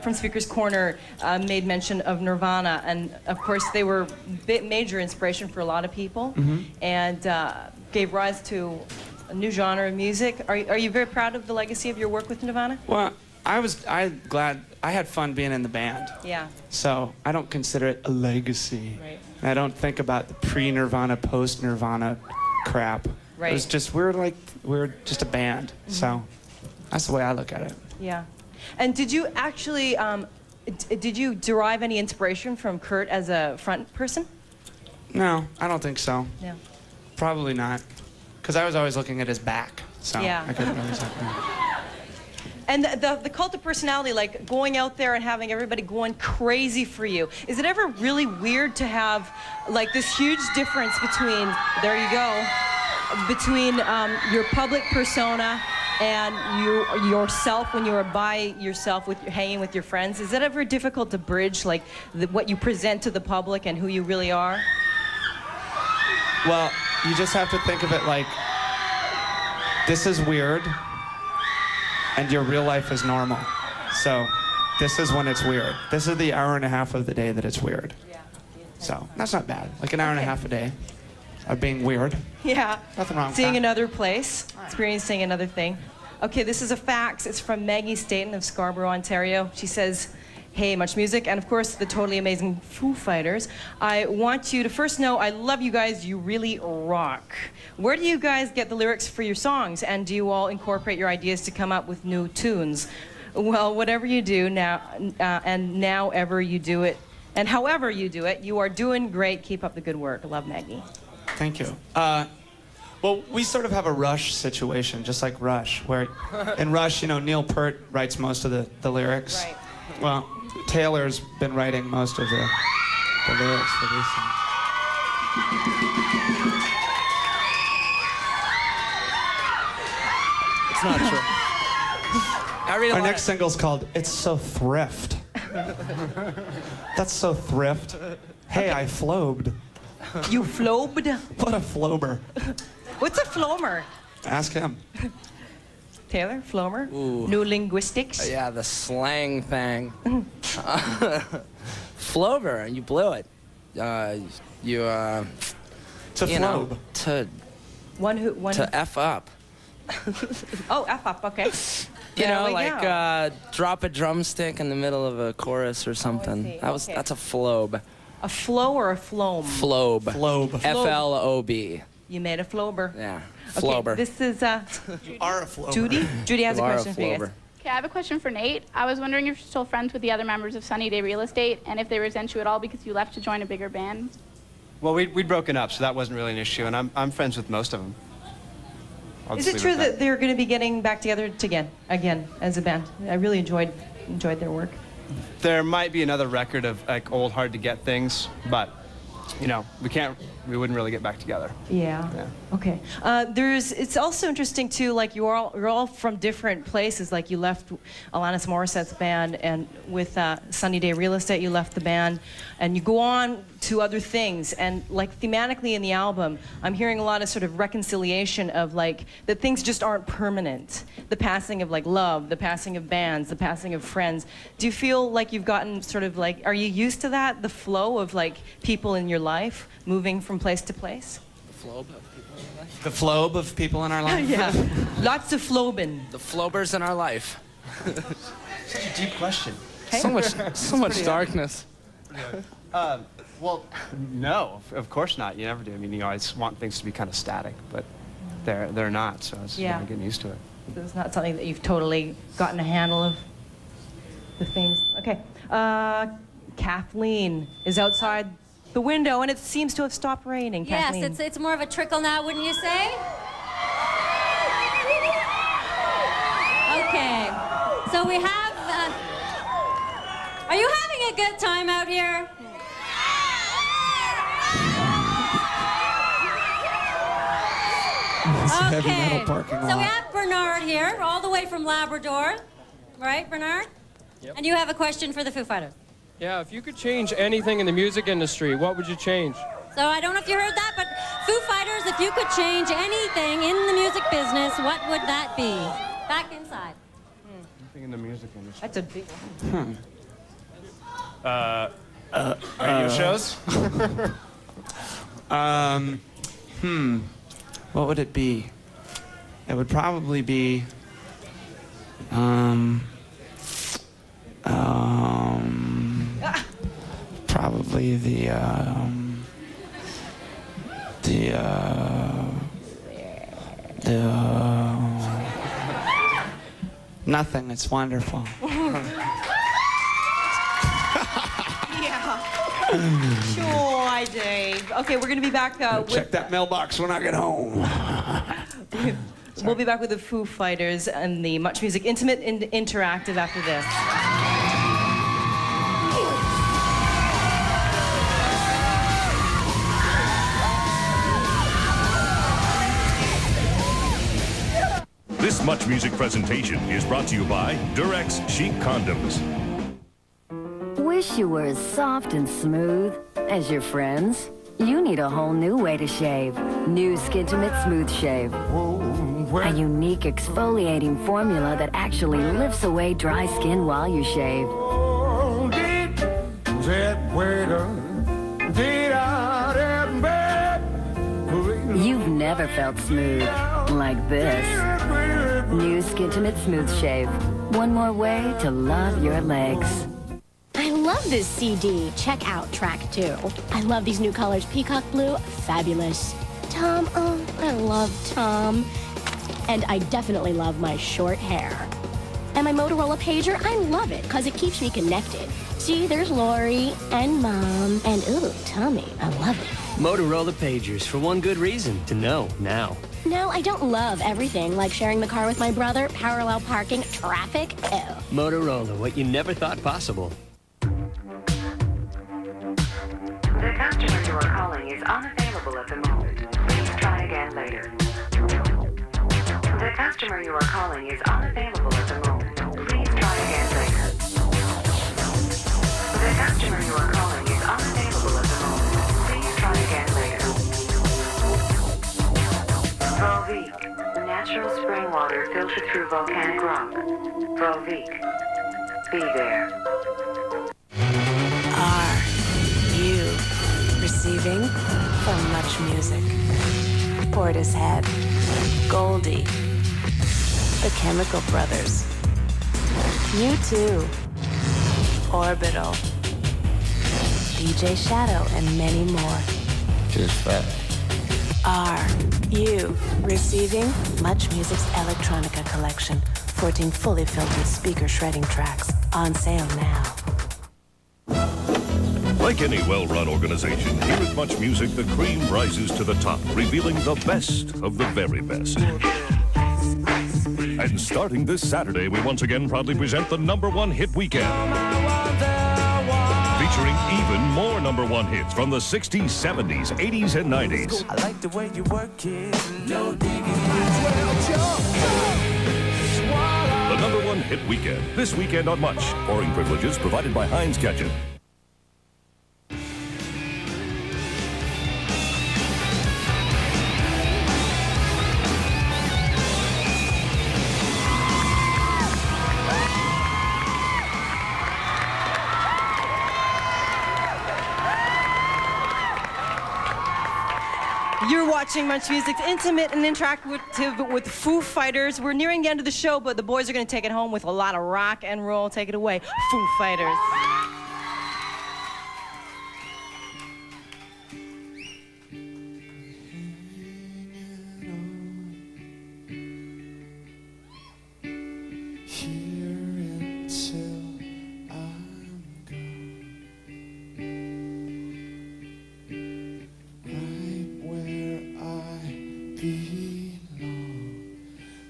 from Speaker's Corner made mention of Nirvana, and of course they were major inspiration for a lot of people, and gave rise to a new genre of music. Are you very proud of the legacy of your work with Nirvana? Well, I'm glad. I had fun being in the band. Yeah. So I don't consider it a legacy. Right. And I don't think about the pre-Nirvana, post-Nirvana crap. Right. It was just we're just a band. So that's the way I look at it. Yeah. And did you actually did you derive any inspiration from Kurt as a front person? No, I don't think so. No. Probably not. Because I was always looking at his back. So Yeah. I couldn't really say that. And the cult of personality, like going out there and having everybody going crazy for you, is it ever really weird to have like this huge difference between, there you go, between your public persona and yourself when you are by yourself hanging with your friends? Is it ever difficult to bridge like what you present to the public and who you really are? Well, you just have to think of it like, this is weird, and your real life is normal. So this is when it's weird. This is the hour and a half of the day that it's weird. Yeah. So that's not bad. Like an hour and a half a day of being weird. Yeah. Nothing wrong with Seeing that. another place, experiencing another thing. Okay, this is a fax. It's from Maggie Staten of Scarborough, Ontario. She says, hey, much music, and of course the totally amazing Foo Fighters. I want you to first know I love you guys, you really rock. Where do you guys get the lyrics for your songs, and do you all incorporate your ideas to come up with new tunes? Well, whatever you do now, and now ever you do it, and however you do it, you are doing great. Keep up the good work. Love, Maggie. Thank you. Well, we sort of have a Rush situation, just like Rush, where in Rush, you know, Neil Peart writes most of the lyrics. Right. Well, Taylor's been writing most of the lyrics for these songs. It's not true. I read a Our lot next single's called It's So Thrift. That's so thrift. Hey, I flobed. You flobed? What a flober. What's a flomer? Ask him. Taylor, flomer? Ooh. New linguistics? Yeah, the slang thing. Flober, you blew it. To you know, flobe. to F up. Oh, F up, okay. You There know, we like go. drop a drumstick in the middle of a chorus or something. see. That's a flobe. A flow or a floam? Flobe. Flobe. F-L-O-B. You made a flober. Yeah. Okay, Flober. this is You are a flober. Judy. Judy has a You are a question for you guys. flober. Okay, I have a question for Nate. I was wondering if you're still friends with the other members of Sunny Day Real Estate, and if they resent you at all because you left to join a bigger band. Well, we'd broken up, so that wasn't really an issue, and I'm friends with most of them. Is it true that they're going to be getting back together again as a band? I really enjoyed their work. There might be another record of like old, hard-to-get things, but you know, we wouldn't really get back together. Yeah. Okay. It's also interesting too. Like you're all from different places. Like you left Alanis Morissette's band, and with Sunny Day Real Estate, you left the band, and you go on to other things. And like thematically in the album, I'm hearing a lot of sort of reconciliation of like that things just aren't permanent. The passing of like love, the passing of bands, the passing of friends. Do you feel like you've gotten sort of like, are you used to that? The flow of like people in your life moving from place to place? The flobe of people in our life. The flobe of people in our life? Yeah. Lots of flobing. The flobers in our life. Such a deep question. So much darkness. Well, no, of course not. You never do. I mean, you always want things to be kind of static, but they're not. So it's getting used to it. So it's not something that you've totally gotten a handle of the things. Okay. Kathleen is outside the window, and it seems to have stopped raining. Yes, Kathleen. it's more of a trickle now, wouldn't you say? Okay. So we have. Are you having a good time out here? heavy metal parking lot. So we have Bernard here, all the way from Labrador. Right, Bernard? Yep. And you have a question for the Foo Fighters. Yeah, if you could change anything in the music industry, what would you change? So I don't know if you heard that, but Foo Fighters, if you could change anything in the music business, what would that be? Back inside. Anything in the music industry. That's a big one. Radio shows? What would it be? It would probably be, probably nothing. It's wonderful. Joy, Dave. Okay, we're going to be back Check that mailbox when I get home. We'll be back with the Foo Fighters and the Much Music Intimate and Interactive after this. This Much Music presentation is brought to you by Durex Chic Condoms. Wish you were as soft and smooth as your friends? You need a whole new way to shave. New Skintimate Smooth Shave. A unique exfoliating formula that actually lifts away dry skin while you shave. You've never felt smooth like this. New Skintimate Smooth Shave. One more way to love your legs. I love this CD. Check out track 2. I love these new colors. Peacock blue, fabulous. Tom, oh, I love Tom. And I definitely love my short hair. And my Motorola pager, I love it because it keeps me connected. See, there's Lori and Mom and, ooh, Tommy. I love it. Motorola pagers for one good reason, to know now. No, I don't love everything, like sharing the car with my brother, parallel parking, traffic, ew. Motorola, what you never thought possible. The customer you are calling is unavailable at the moment. Please try again later. The customer you are calling is unavailable at the moment. Please try again later. The customer you are calling is unavailable at the moment. Please try again later. Volvic, natural spring water filtered through volcanic rock. Volvic, be there. Are you receiving from Much Music? Portishead, Goldie, the Chemical Brothers, U2, Orbital, DJ Shadow, and many more. Just that. Are you receiving Much Music's Electronica collection? 14 fully filtered speaker shredding tracks on sale now. Like any well-run organization, here at Much Music, the cream rises to the top, revealing the best of the very best. And starting this Saturday, we once again proudly present the #1 hit weekend. Featuring even more #1 hits from the 60s, 70s, 80s, and 90s. I like the way you work it. No digging. The #1 hit weekend, this weekend on Much. Pouring privileges provided by Heinz Ketchup. You're watching Much Music's intimate and interactive with Foo Fighters. We're nearing the end of the show, but the boys are going to take it home with a lot of rock and roll. Take it away, Foo Fighters.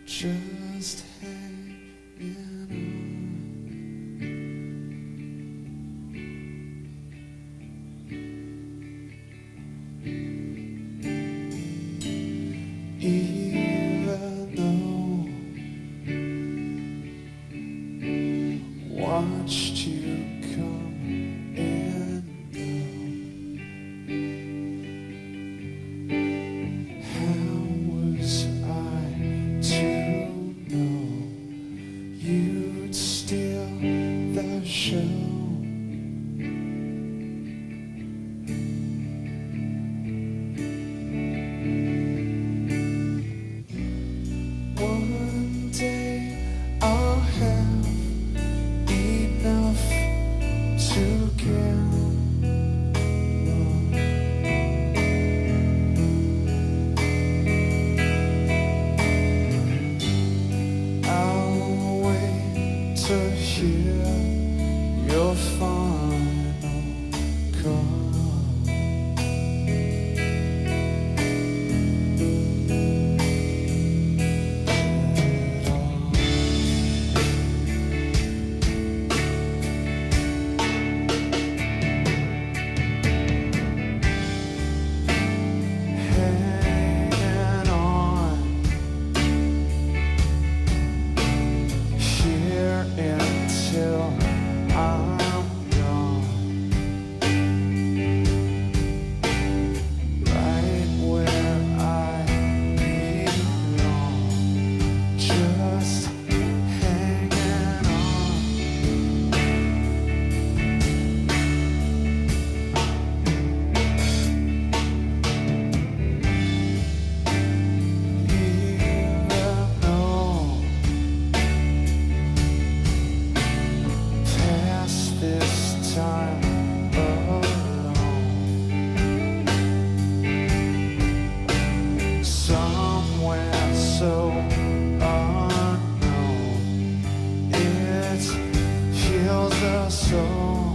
Just hanging on. time alone. Somewhere so unknown, it heals the soul.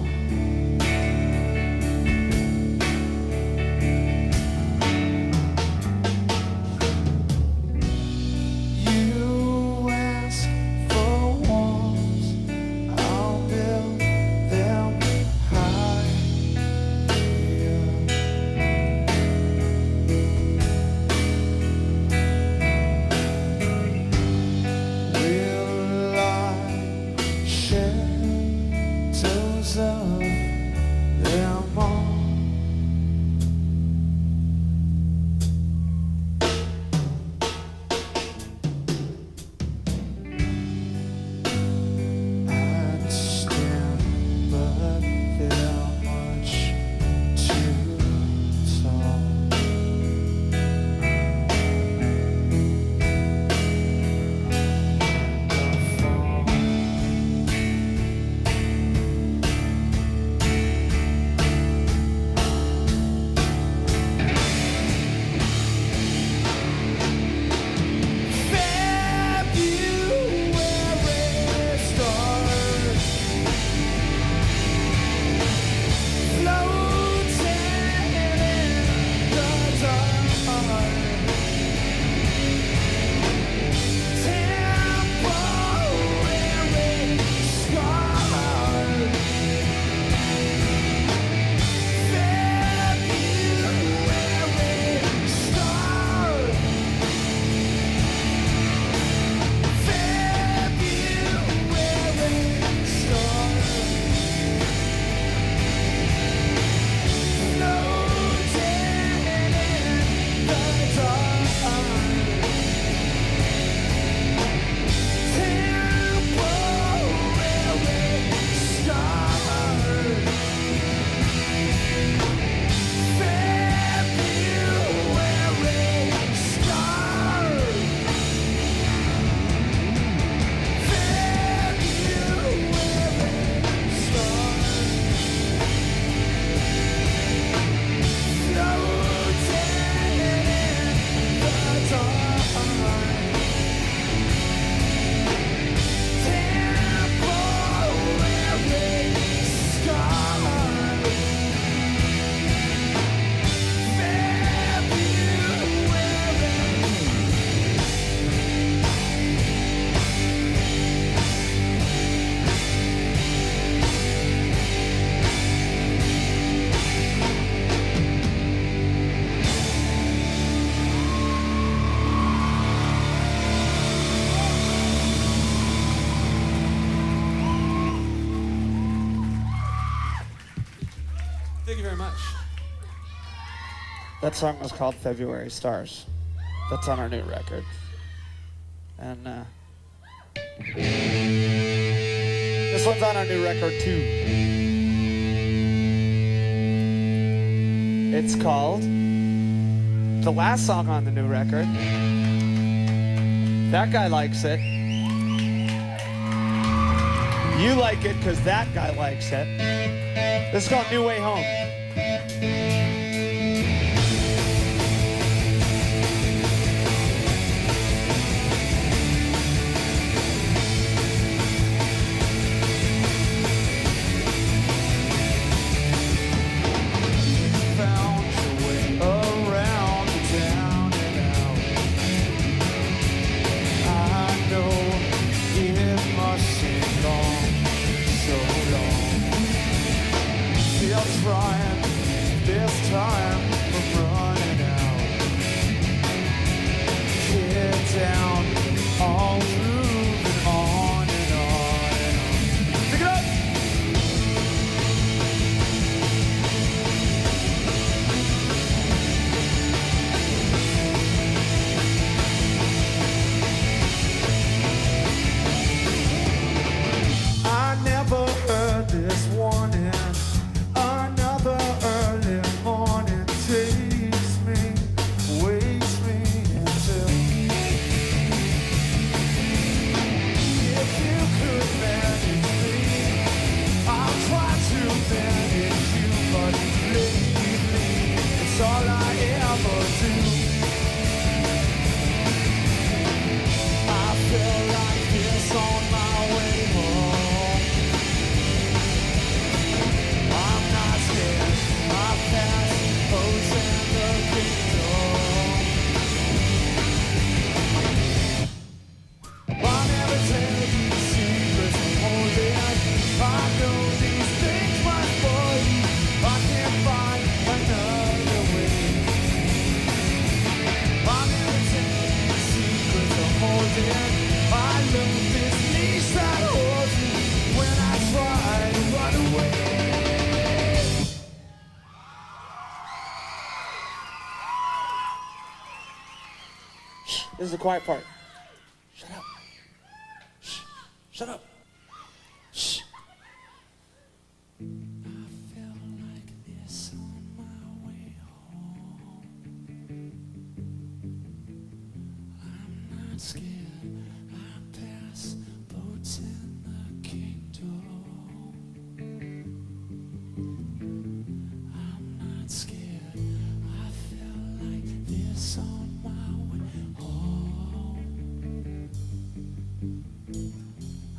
Thank you very much. That song was called February Stars. That's on our new record. And this one's on our new record too. It's called the last song on the new record. That guy likes it. You like it because that guy likes it. This is called New Way Home. This warning, another early morning. This is the quiet part. Shut up. Shh. Shut up. Shh. Scared, I pass boats in the kingdom. I'm not scared, I felt like this on my way home.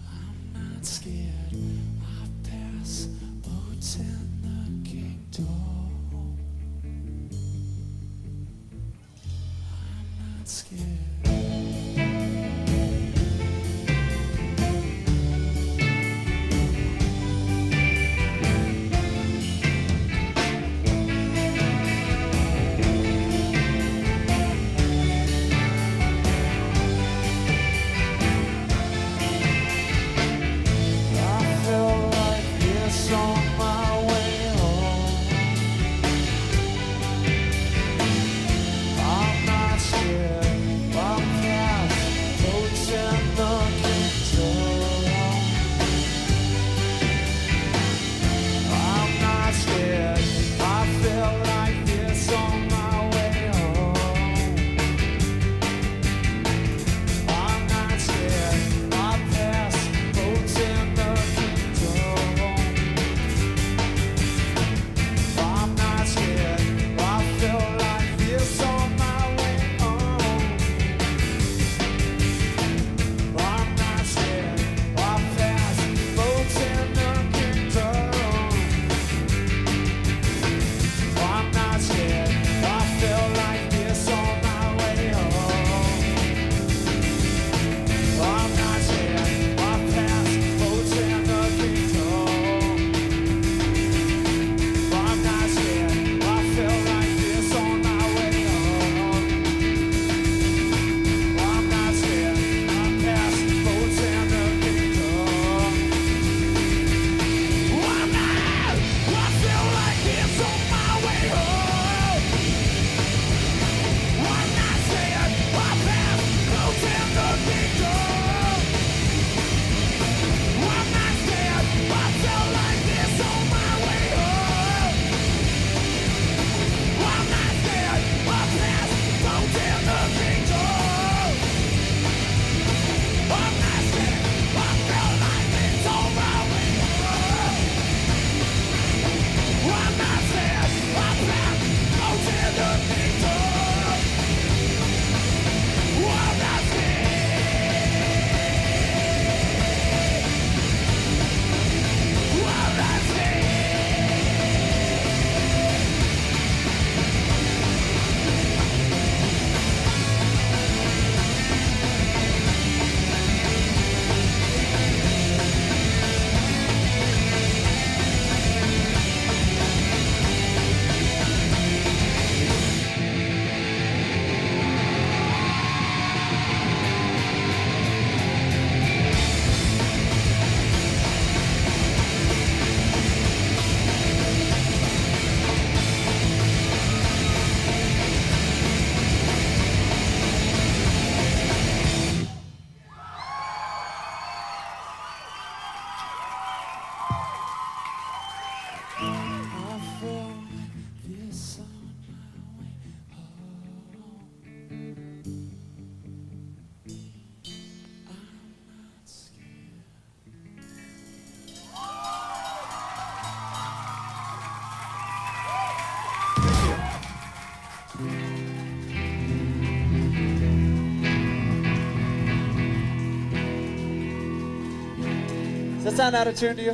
I'm not scared, I pass boats in the kingdom. I'm not scared. Does that sound out of tune to you?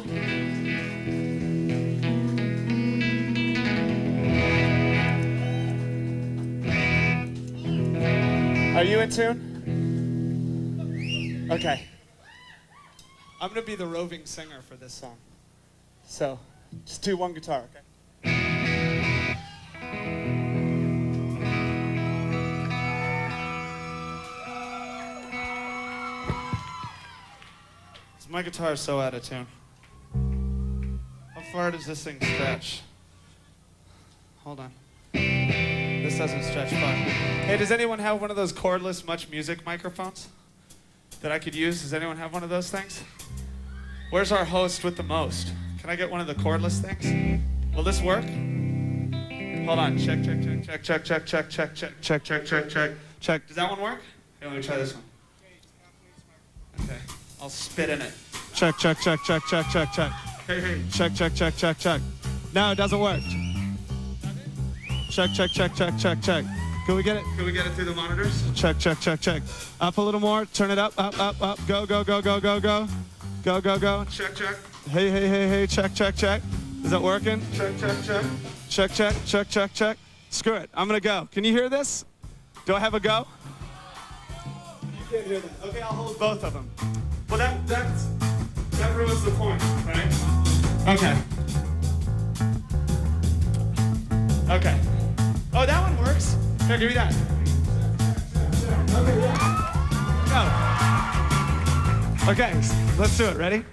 Are you in tune? Okay. I'm gonna be the roving singer for this song. So, just do one guitar, okay? My guitar is so out of tune. How far does this thing stretch? Hold on. This doesn't stretch far. Hey, does anyone have one of those cordless Much Music microphones that I could use? Does anyone have one of those things? Where's our host with the most? Can I get one of the cordless things? Will this work? Hold on. Check. Does that one work? Here, let me try this one. Okay. I'll spit in it. Check. Hey. Check. No, it doesn't work. Check. Can we get it? Can we get it through the monitors? Check. Up a little more. Turn it up. Go. Go. Check. Hey. Check. Is that working? Check. Screw it. I'm gonna go. Can you hear this? Do I have a go? You can't hear that. Okay, I'll hold both of them. Well, that ruins the point, right? Okay. Oh, that one works. Here, give me that. Go. Okay, let's do it. Ready?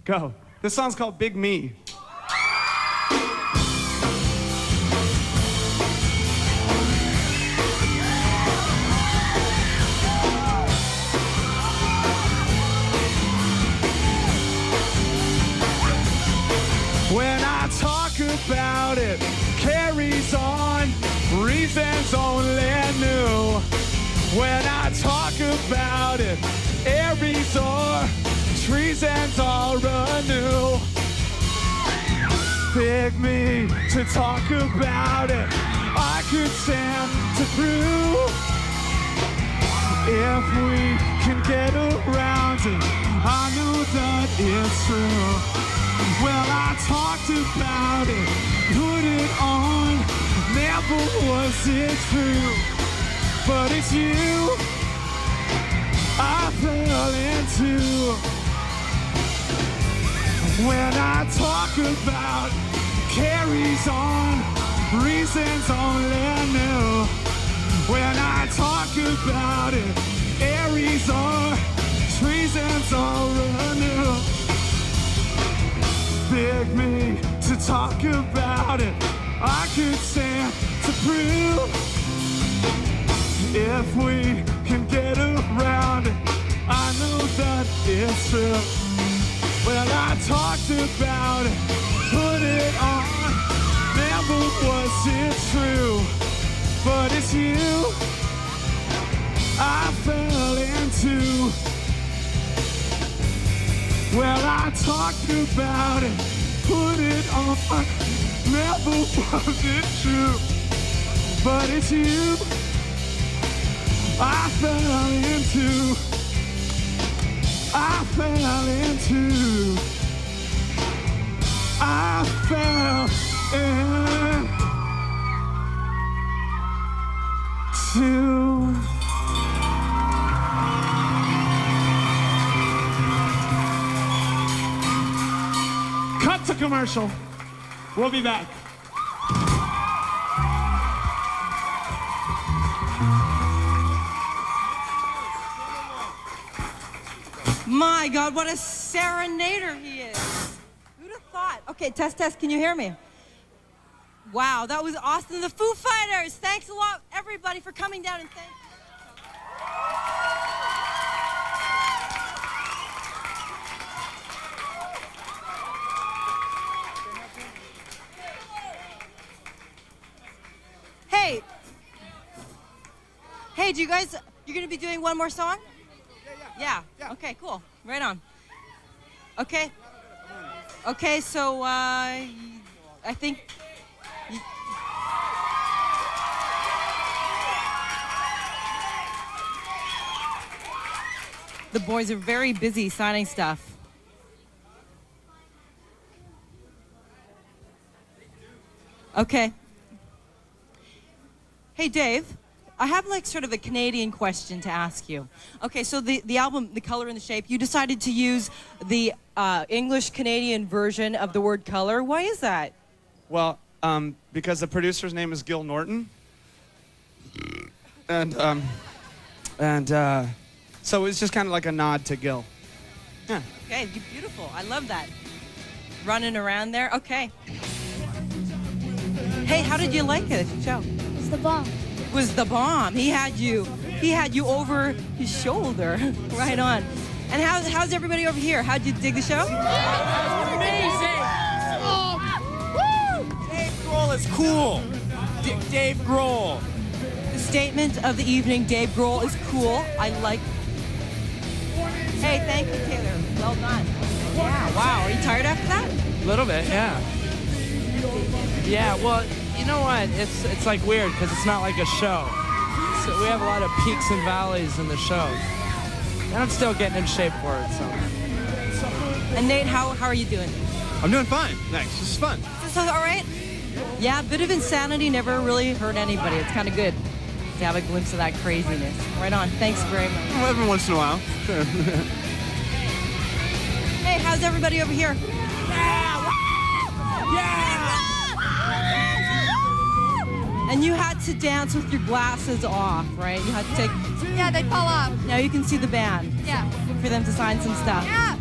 Go. This song's called Big Me. When I talk about it, carries on, reasons only new. When I talk about it, Aries or reasons are anew. Big me to talk about it, I could stand to prove. If we can get around it, I know that it's true. Well, I talked about it, put it on, never was it true. But it's you I fell into. When I talk about carries on, reasons only new. When I talk about it, Aries are reasons are anew. Big me to talk about it, I could stand to prove. If we can get around it, I know that it's true. Well, I talked about it, put it on, never was it true. But it's you I fell into. Well, I talked about it, put it on, never was it true. But it's you I fell into. I fell into. I fell into. Cut to commercial. We'll be back. My God, what a serenader he is. Who'd have thought? Okay, test, can you hear me? Wow, that was awesome. The Foo Fighters, thanks a lot, everybody, for coming down and thank you. Hey, do you guys, you're gonna be doing one more song? Yeah. Okay, cool. Right on. Okay. Okay, so I think the boys are very busy signing stuff. Okay. Hey, Dave. I have like sort of a Canadian question to ask you. Okay, so the album, The Color and the Shape, you decided to use the English-Canadian version of the word color. Why is that? Well, because the producer's name is Gil Norton. And so it's just kind of like a nod to Gil. Yeah. Okay, beautiful. I love that. Running around there. Okay. Hey, how did you like it, show? the bomb. Was the bomb. He had you over his shoulder. Right on. And how's everybody over here? How'd you dig the show? Amazing! Dave Grohl is cool. Dave Grohl. The statement of the evening, Dave Grohl is cool. I like. Hey, thank you, Taylor. Well done. Yeah, wow. Are you tired after that? A little bit, yeah. Yeah, well, you know what? It's like weird because it's not like a show. So we have a lot of peaks and valleys in the show. And I'm still getting in shape for it, so. And Nate, how are you doing? I'm doing fine. Thanks. This is fun. Is this all right? Yeah, a bit of insanity never really hurt anybody. It's kind of good to have a glimpse of that craziness. Right on. Thanks very much. Well, every once in a while. Sure. Hey, how's everybody over here? And you had to dance with your glasses off, right? You had to take... Yeah, they fall off. Now you can see the band. Yeah. For them to sign some stuff. Yeah.